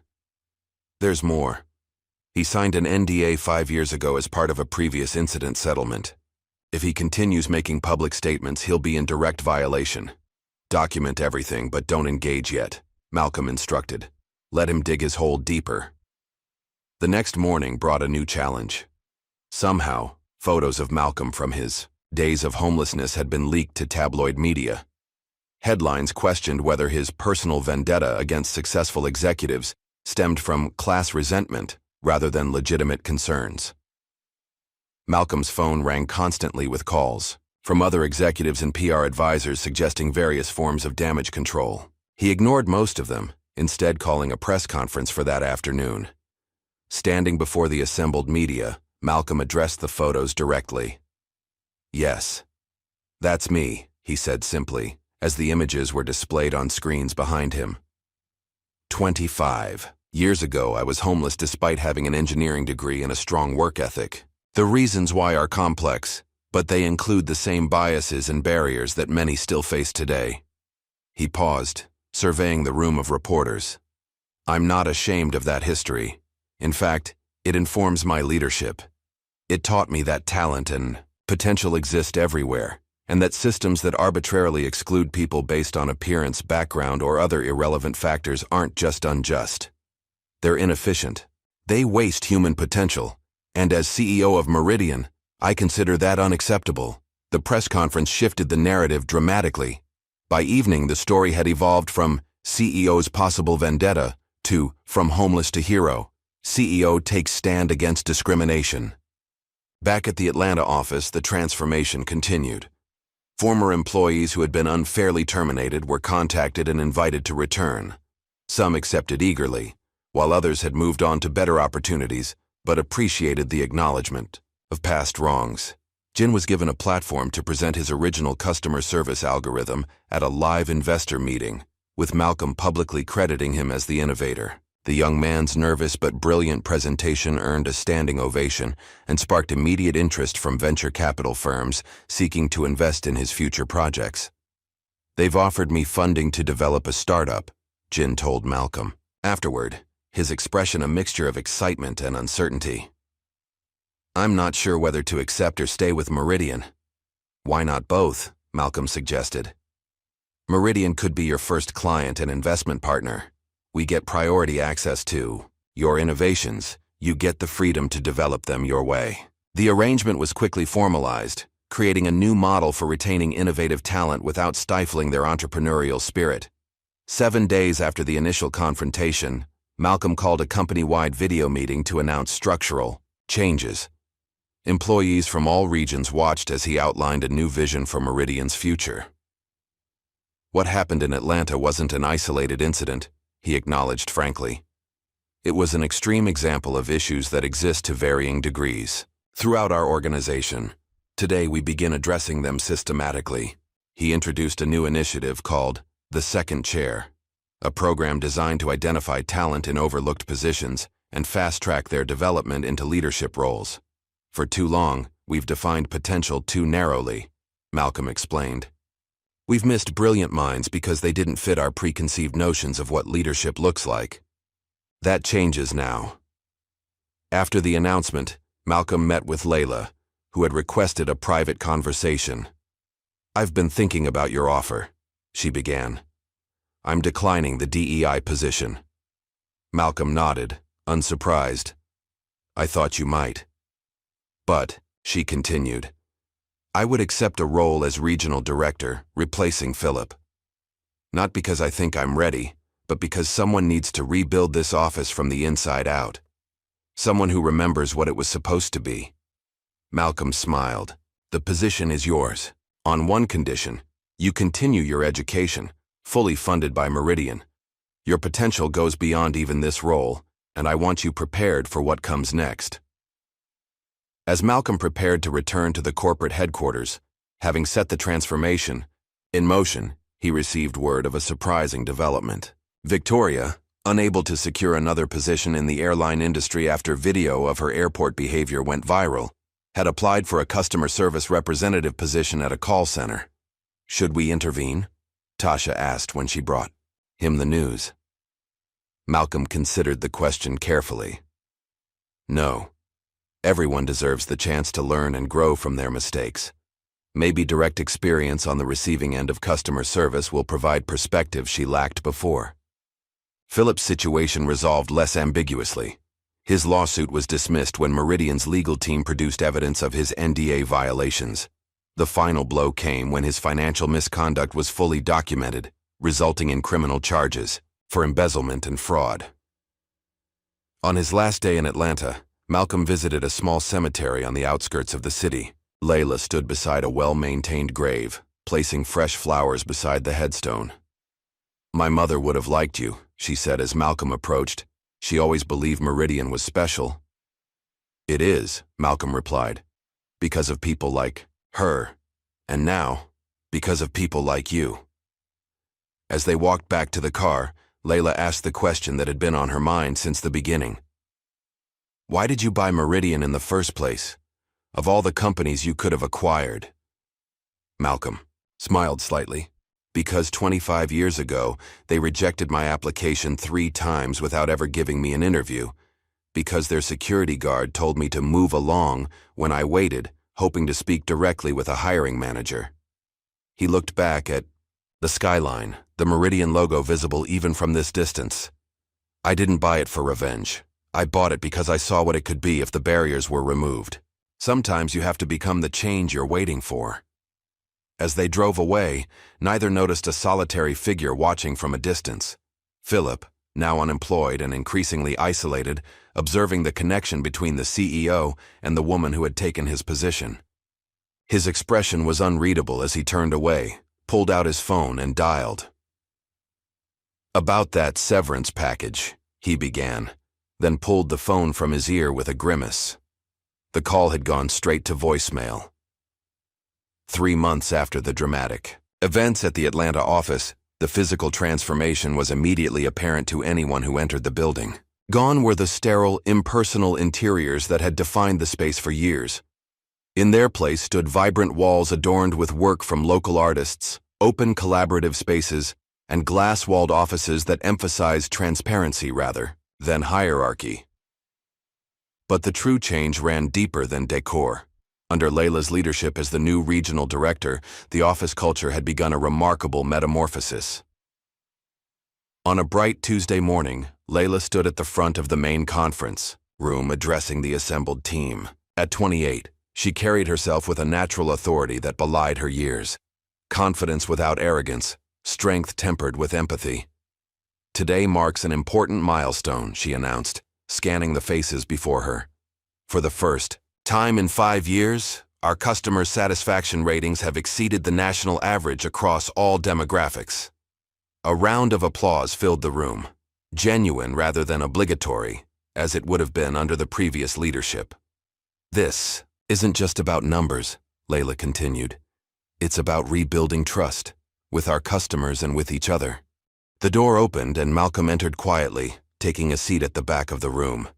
There's more. He signed an NDA 5 years ago as part of a previous incident settlement. If he continues making public statements, he'll be in direct violation. Document everything, but don't engage yet, Malcolm instructed. Let him dig his hole deeper. The next morning brought a new challenge. Somehow, photos of Malcolm from his days of homelessness had been leaked to tabloid media. Headlines questioned whether his personal vendetta against successful executives stemmed from class resentment rather than legitimate concerns. Malcolm's phone rang constantly with calls from other executives and PR advisors suggesting various forms of damage control. He ignored most of them, instead calling a press conference for that afternoon. Standing before the assembled media, Malcolm addressed the photos directly. Yes, that's me, he said simply, as the images were displayed on screens behind him. 25 years ago, I was homeless despite having an engineering degree and a strong work ethic. The reasons why are complex, but they include the same biases and barriers that many still face today. He paused, surveying the room of reporters. I'm not ashamed of that history. In fact, it informs my leadership. It taught me that talent and potential exist everywhere, and that systems that arbitrarily exclude people based on appearance, background, or other irrelevant factors aren't just unjust. They're inefficient. They waste human potential. And as CEO of Meridian, I consider that unacceptable. The press conference shifted the narrative dramatically. By evening, the story had evolved from CEO's possible vendetta to from homeless to hero. CEO takes stand against discrimination. Back at the Atlanta office, the transformation continued. Former employees who had been unfairly terminated were contacted and invited to return. Some accepted eagerly, while others had moved on to better opportunities, but appreciated the acknowledgement of past wrongs. Jin was given a platform to present his original customer service algorithm at a live investor meeting, with Malcolm publicly crediting him as the innovator. The young man's nervous but brilliant presentation earned a standing ovation and sparked immediate interest from venture capital firms seeking to invest in his future projects. They've offered me funding to develop a startup, Jin told Malcolm. Afterward, his expression a mixture of excitement and uncertainty. I'm not sure whether to accept or stay with Meridian. Why not both? Malcolm suggested. Meridian could be your first client and investment partner. We get priority access to your innovations. You get the freedom to develop them your way. The arrangement was quickly formalized, creating a new model for retaining innovative talent without stifling their entrepreneurial spirit. 7 days after the initial confrontation, Malcolm called a company-wide video meeting to announce structural changes. Employees from all regions watched as he outlined a new vision for Meridian's future. What happened in Atlanta wasn't an isolated incident, he acknowledged frankly. It was an extreme example of issues that exist to varying degrees throughout our organization. Today we begin addressing them systematically. He introduced a new initiative called The Second Chair, a program designed to identify talent in overlooked positions and fast-track their development into leadership roles. For too long, we've defined potential too narrowly, Malcolm explained. We've missed brilliant minds because they didn't fit our preconceived notions of what leadership looks like. That changes now. After the announcement, Malcolm met with Layla, who had requested a private conversation. I've been thinking about your offer, she began. I'm declining the DEI position. Malcolm nodded, unsurprised. I thought you might. But, she continued, I would accept a role as regional director, replacing Philip. Not because I think I'm ready, but because someone needs to rebuild this office from the inside out. Someone who remembers what it was supposed to be. Malcolm smiled. The position is yours. On one condition, you continue your education, fully funded by Meridian. Your potential goes beyond even this role, and I want you prepared for what comes next. As Malcolm prepared to return to the corporate headquarters, having set the transformation in motion, he received word of a surprising development. Victoria, unable to secure another position in the airline industry after video of her airport behavior went viral, had applied for a customer service representative position at a call center. Should we intervene? Tasha asked when she brought him the news. Malcolm considered the question carefully. No. Everyone deserves the chance to learn and grow from their mistakes. Maybe direct experience on the receiving end of customer service will provide perspective she lacked before. Philip's situation resolved less ambiguously. His lawsuit was dismissed when Meridian's legal team produced evidence of his NDA violations. The final blow came when his financial misconduct was fully documented, resulting in criminal charges for embezzlement and fraud. On his last day in Atlanta, Malcolm visited a small cemetery on the outskirts of the city. Layla stood beside a well-maintained grave, placing fresh flowers beside the headstone. "My mother would have liked you," she said as Malcolm approached. "She always believed Meridian was special." "It is," Malcolm replied, "because of people like her, and now, because of people like you." As they walked back to the car, Layla asked the question that had been on her mind since the beginning. "Why did you buy Meridian in the first place? Of all the companies you could have acquired?" Malcolm smiled slightly. "Because 25 years ago, they rejected my application 3 times without ever giving me an interview. Because their security guard told me to move along when I waited, hoping to speak directly with a hiring manager." He looked back at the skyline, the Meridian logo visible even from this distance. "I didn't buy it for revenge. I bought it because I saw what it could be if the barriers were removed. Sometimes you have to become the change you're waiting for." As they drove away, neither noticed a solitary figure watching from a distance. Philip, now unemployed and increasingly isolated, observing the connection between the CEO and the woman who had taken his position. His expression was unreadable as he turned away, pulled out his phone and dialed. "About that severance package," he began, then pulled the phone from his ear with a grimace. The call had gone straight to voicemail. 3 months after the dramatic events at the Atlanta office, the physical transformation was immediately apparent to anyone who entered the building. Gone were the sterile, impersonal interiors that had defined the space for years. In their place stood vibrant walls adorned with work from local artists, open collaborative spaces, and glass-walled offices that emphasized transparency rather than hierarchy. But the true change ran deeper than decor. Under Layla's leadership as the new regional director, the office culture had begun a remarkable metamorphosis. On a bright Tuesday morning, Layla stood at the front of the main conference room addressing the assembled team. At 28, she carried herself with a natural authority that belied her years. Confidence without arrogance, strength tempered with empathy. "Today marks an important milestone," she announced, scanning the faces before her. "For the first time in 5 years, our customer satisfaction ratings have exceeded the national average across all demographics." A round of applause filled the room, genuine rather than obligatory, as it would have been under the previous leadership. "This isn't just about numbers," Layla continued. "It's about rebuilding trust, with our customers and with each other." The door opened and Malcolm entered quietly, taking a seat at the back of the room.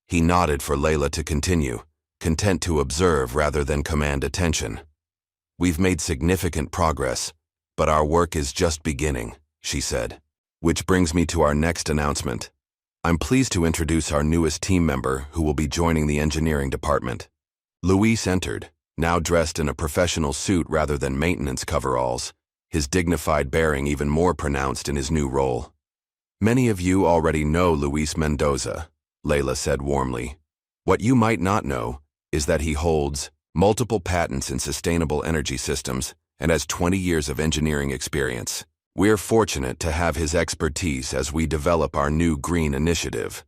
He nodded for Layla to continue, content to observe rather than command attention. "We've made significant progress, but our work is just beginning," she said. "Which brings me to our next announcement. I'm pleased to introduce our newest team member who will be joining the engineering department." Luis entered, now dressed in a professional suit rather than maintenance coveralls, his dignified bearing even more pronounced in his new role. "Many of you already know Luis Mendoza," Layla said warmly. "What you might not know is that he holds multiple patents in sustainable energy systems and has 20 years of engineering experience. We're fortunate to have his expertise as we develop our new green initiative.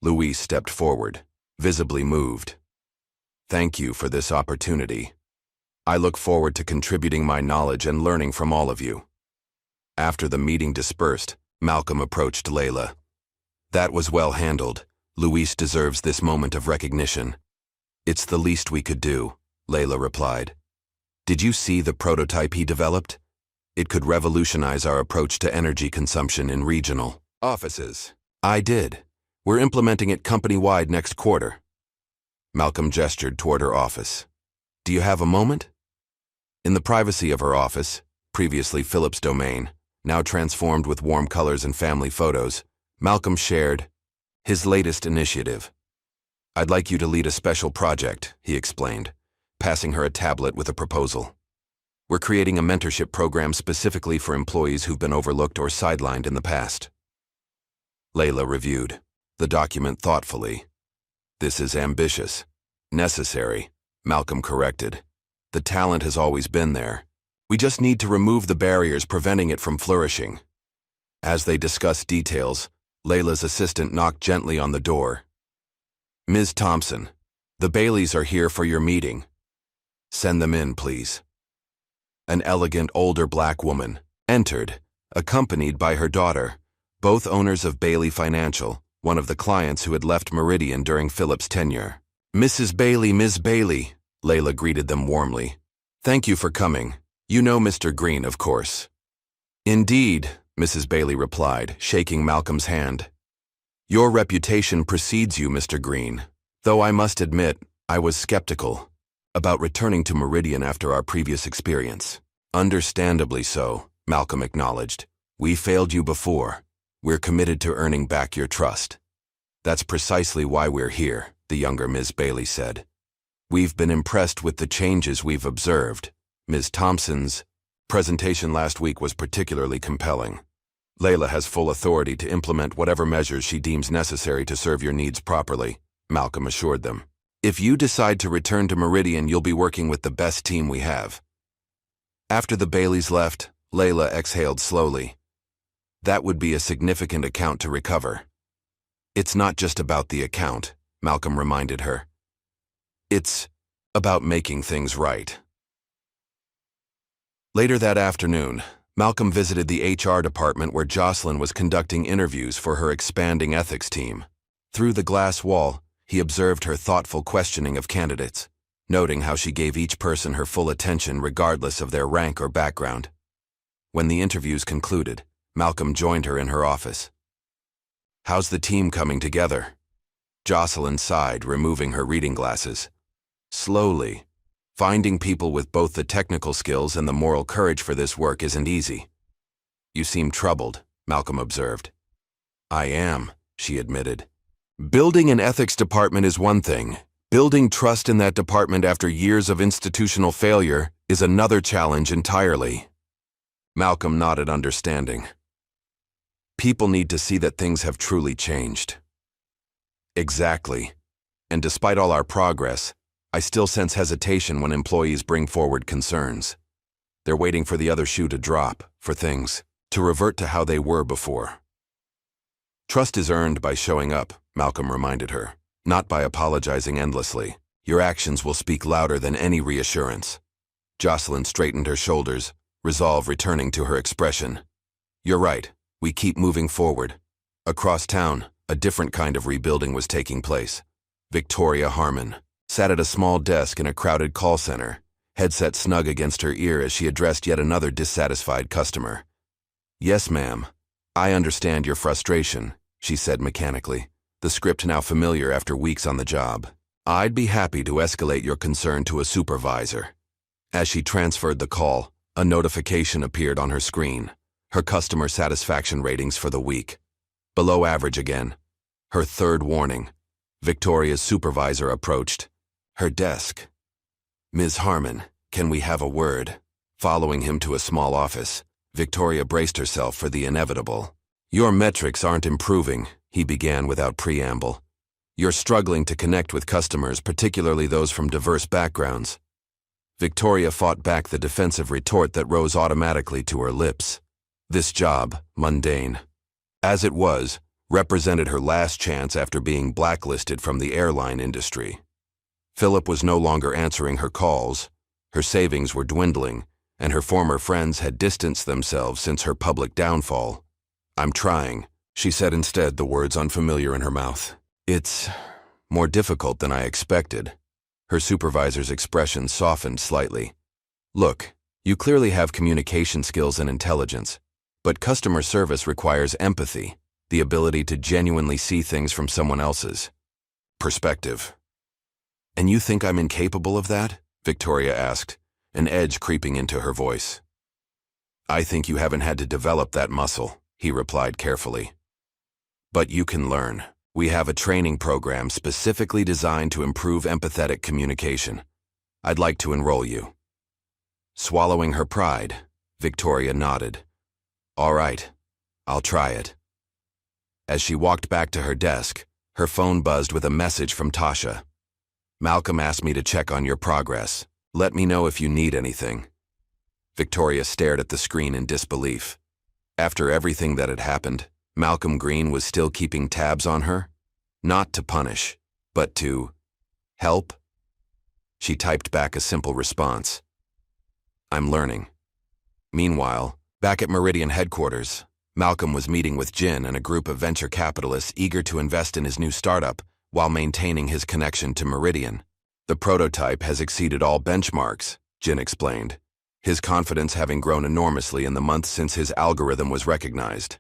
Luis stepped forward, visibly moved. Thank you for this opportunity. I look forward to contributing my knowledge and learning from all of you. After the meeting dispersed, Malcolm approached Layla. That was well handled. Luis deserves this moment of recognition. It's the least we could do, Layla replied. Did you see the prototype he developed? It could revolutionize our approach to energy consumption in regional offices. I did. We're implementing it company-wide next quarter. Malcolm gestured toward her office. Do you have a moment? In the privacy of her office, previously Philip's domain, now transformed with warm colors and family photos, Malcolm shared his latest initiative. I'd like you to lead a special project, he explained, passing her a tablet with a proposal. We're creating a mentorship program specifically for employees who've been overlooked or sidelined in the past. Layla reviewed the document thoughtfully. This is ambitious. Necessary, Malcolm corrected. The talent has always been there. We just need to remove the barriers preventing it from flourishing. As they discussed details, Layla's assistant knocked gently on the door. Ms. Thompson, the Baileys are here for your meeting. Send them in, please. An elegant older black woman entered, accompanied by her daughter, both owners of Bailey Financial, one of the clients who had left Meridian during Philip's tenure. Mrs. Bailey, Ms. Bailey, Layla greeted them warmly. Thank you for coming. You know Mr. Green, of course. Indeed, Mrs. Bailey replied, shaking Malcolm's hand. Your reputation precedes you, Mr. Green, though I must admit I was skeptical about returning to Meridian after our previous experience. Understandably so, Malcolm acknowledged. We failed you before. We're committed to earning back your trust. That's precisely why we're here, the younger Ms. Bailey said. We've been impressed with the changes we've observed. Ms. Thompson's presentation last week was particularly compelling. Layla has full authority to implement whatever measures she deems necessary to serve your needs properly, Malcolm assured them. If you decide to return to Meridian, you'll be working with the best team we have. After the Baileys left, Layla exhaled slowly. That would be a significant account to recover. It's not just about the account, Malcolm reminded her. It's about making things right. Later that afternoon, Malcolm visited the HR department where Jocelyn was conducting interviews for her expanding ethics team. Through the glass wall, he observed her thoughtful questioning of candidates, noting how she gave each person her full attention regardless of their rank or background. When the interviews concluded, Malcolm joined her in her office. How's the team coming together? Jocelyn sighed, removing her reading glasses. Slowly. Finding people with both the technical skills and the moral courage for this work isn't easy. You seem troubled, Malcolm observed. I am, she admitted. Building an ethics department is one thing. Building trust in that department after years of institutional failure is another challenge entirely. Malcolm nodded understanding. People need to see that things have truly changed. Exactly. And despite all our progress, I still sense hesitation when employees bring forward concerns. They're waiting for the other shoe to drop, for things to revert to how they were before. Trust is earned by showing up, Malcolm reminded her, not by apologizing endlessly. Your actions will speak louder than any reassurance. Jocelyn straightened her shoulders, resolve returning to her expression. You're right, we keep moving forward. Across town, a different kind of rebuilding was taking place. Victoria Harmon sat at a small desk in a crowded call center, headset snug against her ear as she addressed yet another dissatisfied customer. Yes, ma'am. I understand your frustration, she said mechanically, the script now familiar after weeks on the job. I'd be happy to escalate your concern to a supervisor. As she transferred the call, a notification appeared on her screen. Her customer satisfaction ratings for the week. Below average again. Her third warning. Victoria's supervisor approached her desk. Ms. Harmon, can we have a word? Following him to a small office, Victoria braced herself for the inevitable. Your metrics aren't improving, he began without preamble. You're struggling to connect with customers, particularly those from diverse backgrounds. Victoria fought back the defensive retort that rose automatically to her lips. This job, mundane as it was, represented her last chance after being blacklisted from the airline industry. Philip was no longer answering her calls, her savings were dwindling, and her former friends had distanced themselves since her public downfall. "I'm trying," she said instead, the words unfamiliar in her mouth. "It's more difficult than I expected." Her supervisor's expression softened slightly. "Look, you clearly have communication skills and intelligence, but customer service requires empathy, the ability to genuinely see things from someone else's perspective." "And you think I'm incapable of that?" Victoria asked, an edge creeping into her voice. "I think you haven't had to develop that muscle," he replied carefully. "But you can learn. We have a training program specifically designed to improve empathetic communication. I'd like to enroll you." Swallowing her pride, Victoria nodded. "All right, I'll try it." As she walked back to her desk, her phone buzzed with a message from Tasha. "Malcolm asked me to check on your progress. Let me know if you need anything." Victoria stared at the screen in disbelief. After everything that had happened, Malcolm Green was still keeping tabs on her? Not to punish, but to help? She typed back a simple response. "I'm learning." Meanwhile, back at Meridian headquarters, Malcolm was meeting with Jin and a group of venture capitalists eager to invest in his new startup while maintaining his connection to Meridian. "The prototype has exceeded all benchmarks," Jin explained, his confidence having grown enormously in the months since his algorithm was recognized.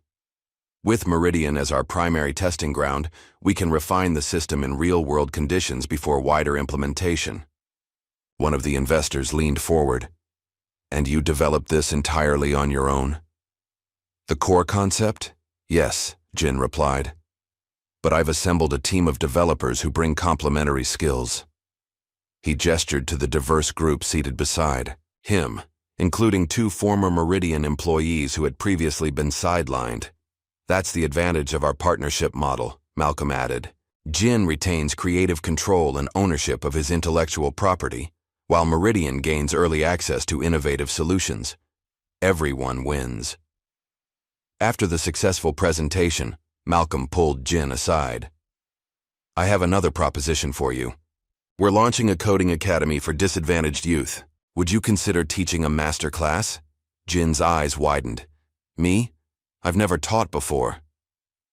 "With Meridian as our primary testing ground, we can refine the system in real-world conditions before wider implementation." One of the investors leaned forward. "And you developed this entirely on your own?" "The core concept? Yes," Jin replied. "But I've assembled a team of developers who bring complementary skills." He gestured to the diverse group seated beside him, including 2 former Meridian employees who had previously been sidelined. "That's the advantage of our partnership model," Malcolm added. "Jin retains creative control and ownership of his intellectual property, while Meridian gains early access to innovative solutions. Everyone wins." After the successful presentation, Malcolm pulled Jin aside. "I have another proposition for you. We're launching a coding academy for disadvantaged youth. Would you consider teaching a master class?" Jin's eyes widened. "Me? I've never taught before."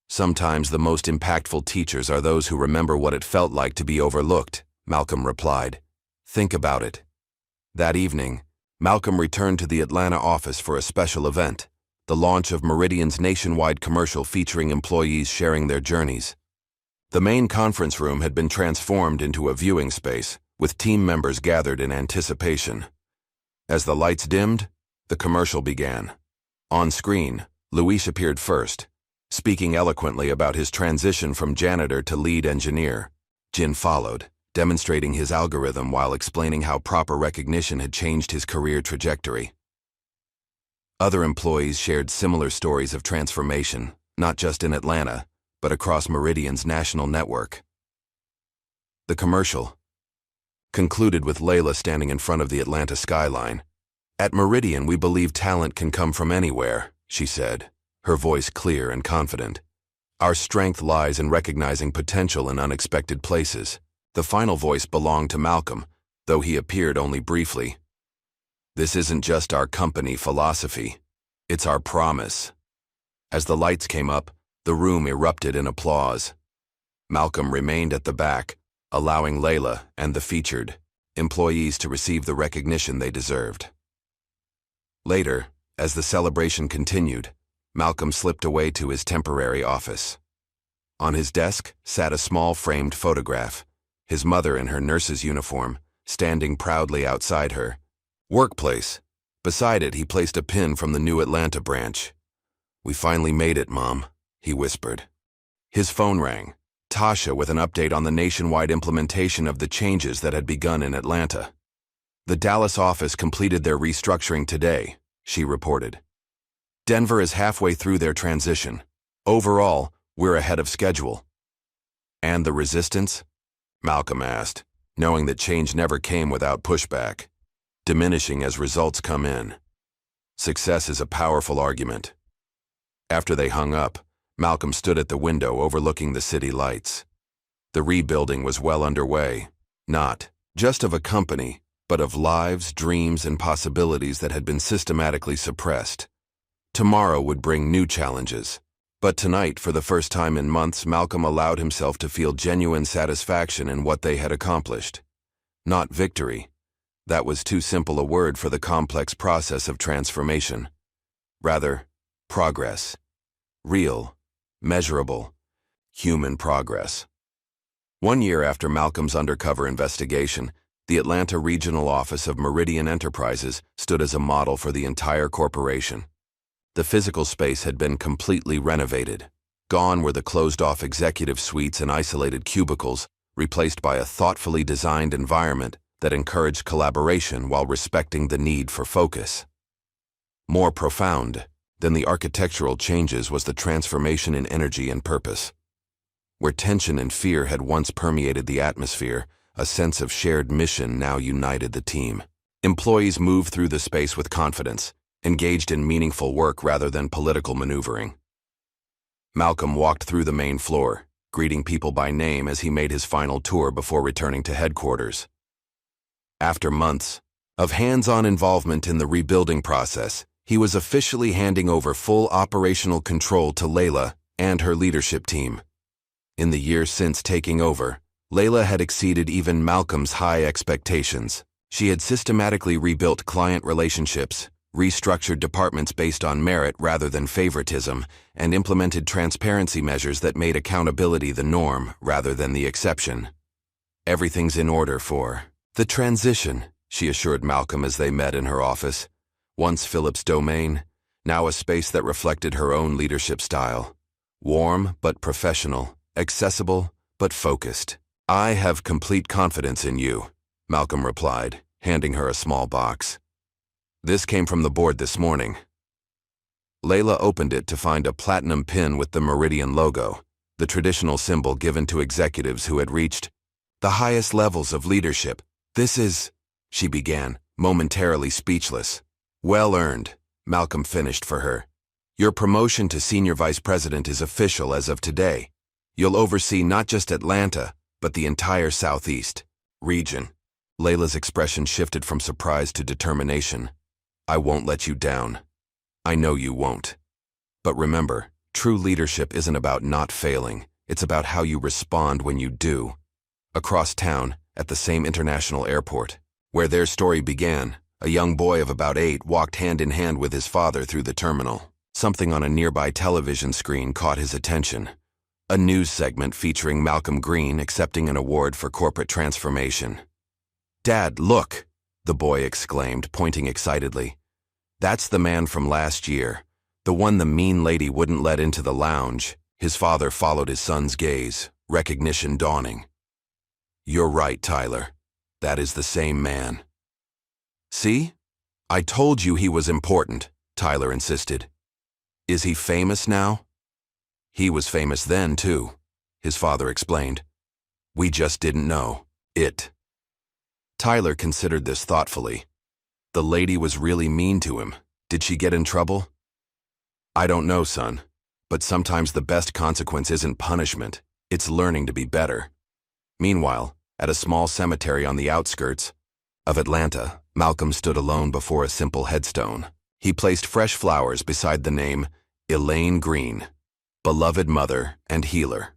"Sometimes the most impactful teachers are those who remember what it felt like to be overlooked," Malcolm replied. "Think about it." That evening, Malcolm returned to the Atlanta office for a special event, the launch of Meridian's nationwide commercial featuring employees sharing their journeys. The main conference room had been transformed into a viewing space, with team members gathered in anticipation. As the lights dimmed, the commercial began. On screen, Luis appeared first, speaking eloquently about his transition from janitor to lead engineer. Jin followed, demonstrating his algorithm while explaining how proper recognition had changed his career trajectory. Other employees shared similar stories of transformation, not just in Atlanta, but across Meridian's national network. The commercial concluded with Layla standing in front of the Atlanta skyline. "At Meridian, we believe talent can come from anywhere," she said, her voice clear and confident. "Our strength lies in recognizing potential in unexpected places." The final voice belonged to Malcolm, though he appeared only briefly. "This isn't just our company philosophy, it's our promise." As the lights came up, the room erupted in applause. Malcolm remained at the back, allowing Layla and the featured employees to receive the recognition they deserved. Later, as the celebration continued, Malcolm slipped away to his temporary office. On his desk sat a small framed photograph, his mother in her nurse's uniform, standing proudly outside her workplace. Beside it, he placed a pin from the new Atlanta branch. "We finally made it, Mom," he whispered. His phone rang, Tasha with an update on the nationwide implementation of the changes that had begun in Atlanta. "The Dallas office completed their restructuring today," she reported. "Denver is halfway through their transition. Overall, we're ahead of schedule." "And the resistance?" Malcolm asked, knowing that change never came without pushback, diminishing as results come in. "Success is a powerful argument," After they hung up, Malcolm stood at the window overlooking the city lights. The rebuilding was well underway, not just of a company, but of lives, dreams, and possibilities that had been systematically suppressed. Tomorrow would bring new challenges. But tonight, for the first time in months, Malcolm allowed himself to feel genuine satisfaction in what they had accomplished. Not victory. That was too simple a word for the complex process of transformation. Rather, progress. Real, measurable, human progress. 1 year after Malcolm's undercover investigation, the Atlanta Regional Office of Meridian Enterprises stood as a model for the entire corporation. The physical space had been completely renovated. Gone were the closed-off executive suites and isolated cubicles, replaced by a thoughtfully designed environment that encouraged collaboration while respecting the need for focus. More profound than the architectural changes was the transformation in energy and purpose. Where tension and fear had once permeated the atmosphere, a sense of shared mission now united the team. Employees moved through the space with confidence, engaged in meaningful work rather than political maneuvering. Malcolm walked through the main floor, greeting people by name as he made his final tour before returning to headquarters. After months of hands-on involvement in the rebuilding process, he was officially handing over full operational control to Layla and her leadership team. In the years since taking over, Layla had exceeded even Malcolm's high expectations. She had systematically rebuilt client relationships, restructured departments based on merit rather than favoritism, and implemented transparency measures that made accountability the norm rather than the exception. "Everything's in order for the transition," she assured Malcolm as they met in her office. Once Philip's domain, now a space that reflected her own leadership style. Warm but professional, accessible but focused. "I have complete confidence in you," Malcolm replied, handing her a small box. "This came from the board this morning." Layla opened it to find a platinum pin with the Meridian logo, the traditional symbol given to executives who had reached the highest levels of leadership. "This is," she began, momentarily speechless. "Well earned," Malcolm finished for her. "Your promotion to senior vice president is official as of today. You'll oversee not just Atlanta, but the entire Southeast region." Layla's expression shifted from surprise to determination. "I won't let you down. I know you won't. But remember, true leadership isn't about not failing. It's about how you respond when you do." Across town, at the same international airport, where their story began, a young boy of about 8 walked hand in hand with his father through the terminal. Something on a nearby television screen caught his attention. A news segment featuring Malcolm Green accepting an award for corporate transformation. "Dad, look!" the boy exclaimed, pointing excitedly. "That's the man from last year, the one the mean lady wouldn't let into the lounge." His father followed his son's gaze, recognition dawning. "You're right, Tyler. That is the same man." "See? I told you he was important," Tyler insisted. "Is he famous now?" "He was famous then, too," his father explained. "We just didn't know it." Tyler considered this thoughtfully. The lady was really mean to him. Did she get in trouble? "I don't know, son, but sometimes the best consequence isn't punishment, it's learning to be better." Meanwhile, at a small cemetery on the outskirts of Atlanta, Malcolm stood alone before a simple headstone. He placed fresh flowers beside the name Elaine Green, beloved mother and healer.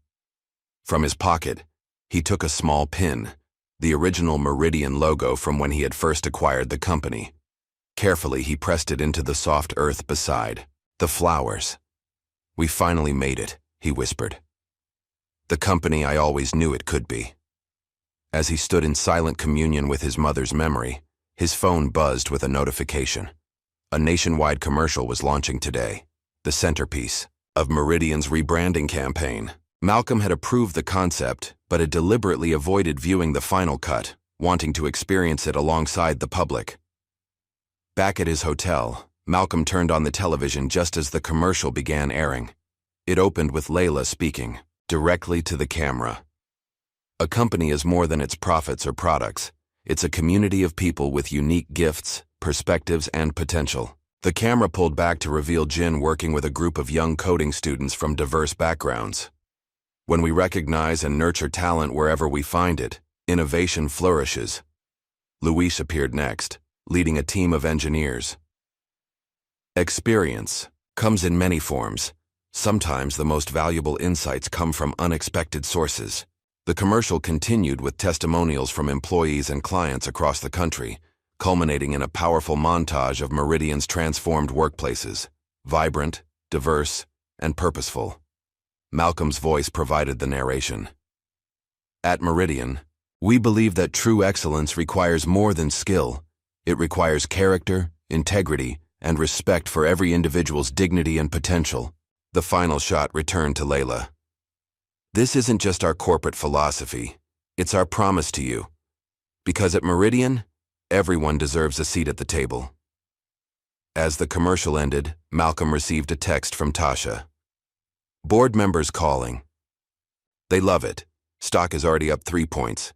From his pocket, he took a small pin, the original Meridian logo from when he had first acquired the company. Carefully, he pressed it into the soft earth beside the flowers. "We finally made it," he whispered. "The company I always knew it could be." As he stood in silent communion with his mother's memory, his phone buzzed with a notification. A nationwide commercial was launching today, the centerpiece of Meridian's rebranding campaign. Malcolm had approved the concept, but had deliberately avoided viewing the final cut, wanting to experience it alongside the public. Back at his hotel, Malcolm turned on the television just as the commercial began airing. It opened with Layla speaking, directly to the camera. "A company is more than its profits or products. It's a community of people with unique gifts, perspectives, and potential. The camera pulled back to reveal Jin working with a group of young coding students from diverse backgrounds. When we recognize and nurture talent wherever we find it, innovation flourishes. Luis appeared next, leading a team of engineers. Experience comes in many forms. Sometimes the most valuable insights come from unexpected sources. The commercial continued with testimonials from employees and clients across the country, culminating in a powerful montage of Meridian's transformed workplaces, vibrant, diverse, and purposeful. Malcolm's voice provided the narration. At Meridian, we believe that true excellence requires more than skill. It requires character, integrity, and respect for every individual's dignity and potential. The final shot returned to Layla. This isn't just our corporate philosophy, it's our promise to you. Because at Meridian, everyone deserves a seat at the table. As the commercial ended, Malcolm received a text from Tasha. Board members calling. They love it. Stock is already up 3 points.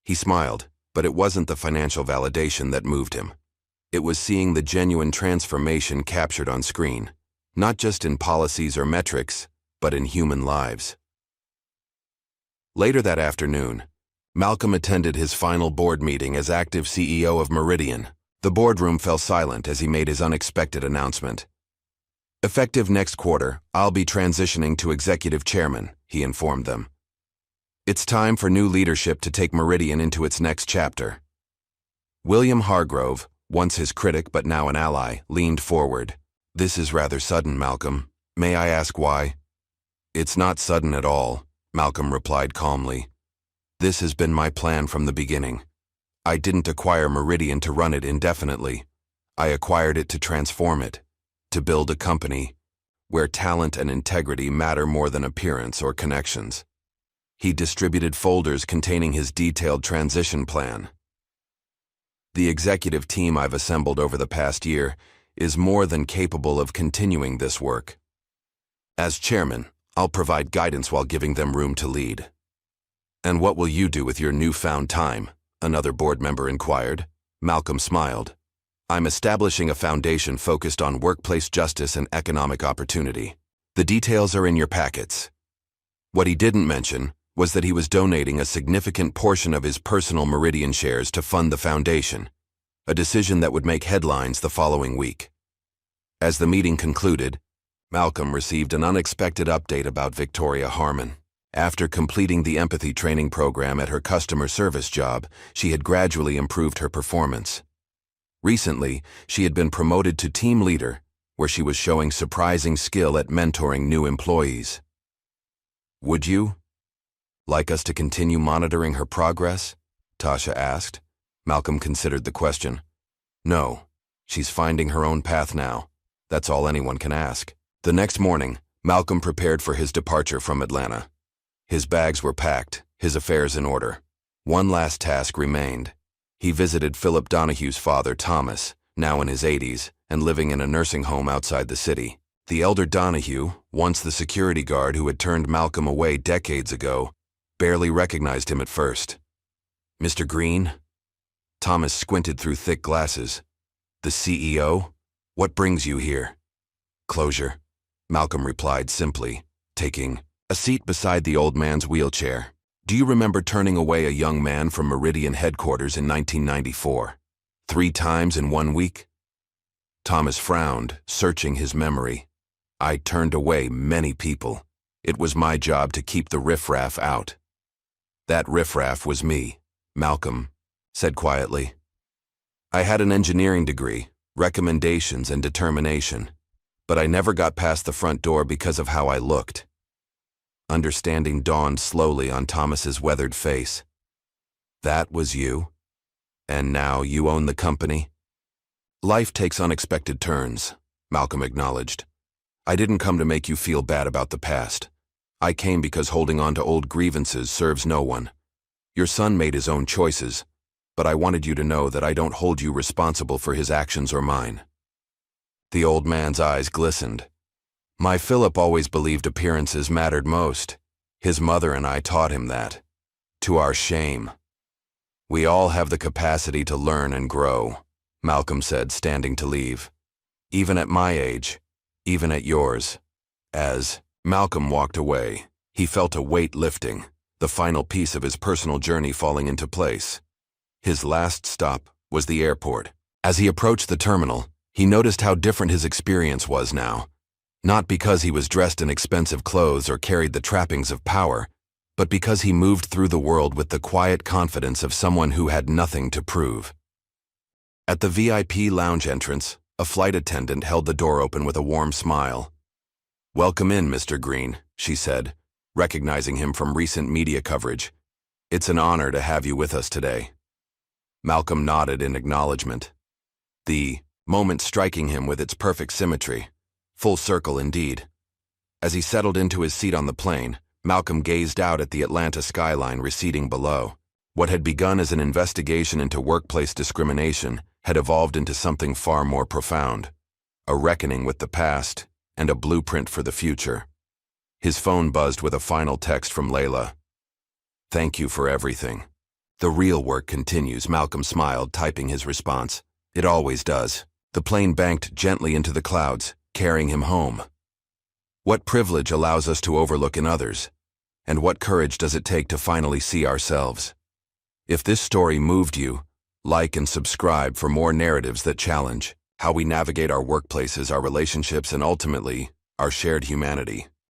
He smiled, but it wasn't the financial validation that moved him. It was seeing the genuine transformation captured on screen, not just in policies or metrics, but in human lives. Later that afternoon, Malcolm attended his final board meeting as active CEO of Meridian. The boardroom fell silent as he made his unexpected announcement. Effective next quarter, I'll be transitioning to executive chairman, he informed them. It's time for new leadership to take Meridian into its next chapter. William Hargrove, once his critic but now an ally, leaned forward. This is rather sudden, Malcolm. May I ask why? It's not sudden at all, Malcolm replied calmly. This has been my plan from the beginning. I didn't acquire Meridian to run it indefinitely. I acquired it to transform it, to build a company where talent and integrity matter more than appearance or connections. He distributed folders containing his detailed transition plan. The executive team I've assembled over the past year is more than capable of continuing this work. As chairman, I'll provide guidance while giving them room to lead. And what will you do with your newfound time? Another board member inquired. Malcolm smiled. I'm establishing a foundation focused on workplace justice and economic opportunity. The details are in your packets. What he didn't mention was that he was donating a significant portion of his personal Meridian shares to fund the foundation, a decision that would make headlines the following week. As the meeting concluded, Malcolm received an unexpected update about Victoria Harmon. After completing the empathy training program at her customer service job, she had gradually improved her performance. Recently, she had been promoted to team leader, where she was showing surprising skill at mentoring new employees. Would you like us to continue monitoring her progress? Tasha asked. Malcolm considered the question. No, she's finding her own path now. That's all anyone can ask. The next morning, Malcolm prepared for his departure from Atlanta. His bags were packed, his affairs in order. One last task remained. He visited Philip Donahue's father, Thomas, now in his 80s, and living in a nursing home outside the city. The elder Donahue, once the security guard who had turned Malcolm away decades ago, barely recognized him at first. Mr. Green? Thomas squinted through thick glasses. The CEO? What brings you here? Closure, Malcolm replied simply, taking a seat beside the old man's wheelchair. Do you remember turning away a young man from Meridian headquarters in 1994? 3 times in 1 week? Thomas frowned, searching his memory. I turned away many people. It was my job to keep the riffraff out. That riffraff was me, Malcolm said quietly. I had an engineering degree, recommendations and determination, but I never got past the front door because of how I looked. Understanding dawned slowly on Thomas's weathered face. That was you? And now you own the company? Life takes unexpected turns, Malcolm acknowledged. I didn't come to make you feel bad about the past. I came because holding on to old grievances serves no one. Your son made his own choices, but I wanted you to know that I don't hold you responsible for his actions or mine. The old man's eyes glistened. My Philip always believed appearances mattered most. His mother and I taught him that. To our shame. We all have the capacity to learn and grow, Malcolm said, standing to leave. Even at my age, even at yours. As Malcolm walked away, he felt a weight lifting, the final piece of his personal journey falling into place. His last stop was the airport. As he approached the terminal, he noticed how different his experience was now. Not because he was dressed in expensive clothes or carried the trappings of power, but because he moved through the world with the quiet confidence of someone who had nothing to prove. At the VIP lounge entrance, a flight attendant held the door open with a warm smile. "Welcome in, Mr. Green," she said, recognizing him from recent media coverage. "It's an honor to have you with us today." Malcolm nodded in acknowledgement, the moment striking him with its perfect symmetry. Full circle indeed. As he settled into his seat on the plane, Malcolm gazed out at the Atlanta skyline receding below. What had begun as an investigation into workplace discrimination had evolved into something far more profound, a reckoning with the past and a blueprint for the future. His phone buzzed with a final text from Layla. "Thank you for everything." "The real work continues," Malcolm smiled, typing his response. "It always does." The plane banked gently into the clouds, carrying him home. What privilege allows us to overlook in others? And what courage does it take to finally see ourselves? If this story moved you, like and subscribe for more narratives that challenge how we navigate our workplaces, our relationships, and ultimately, our shared humanity.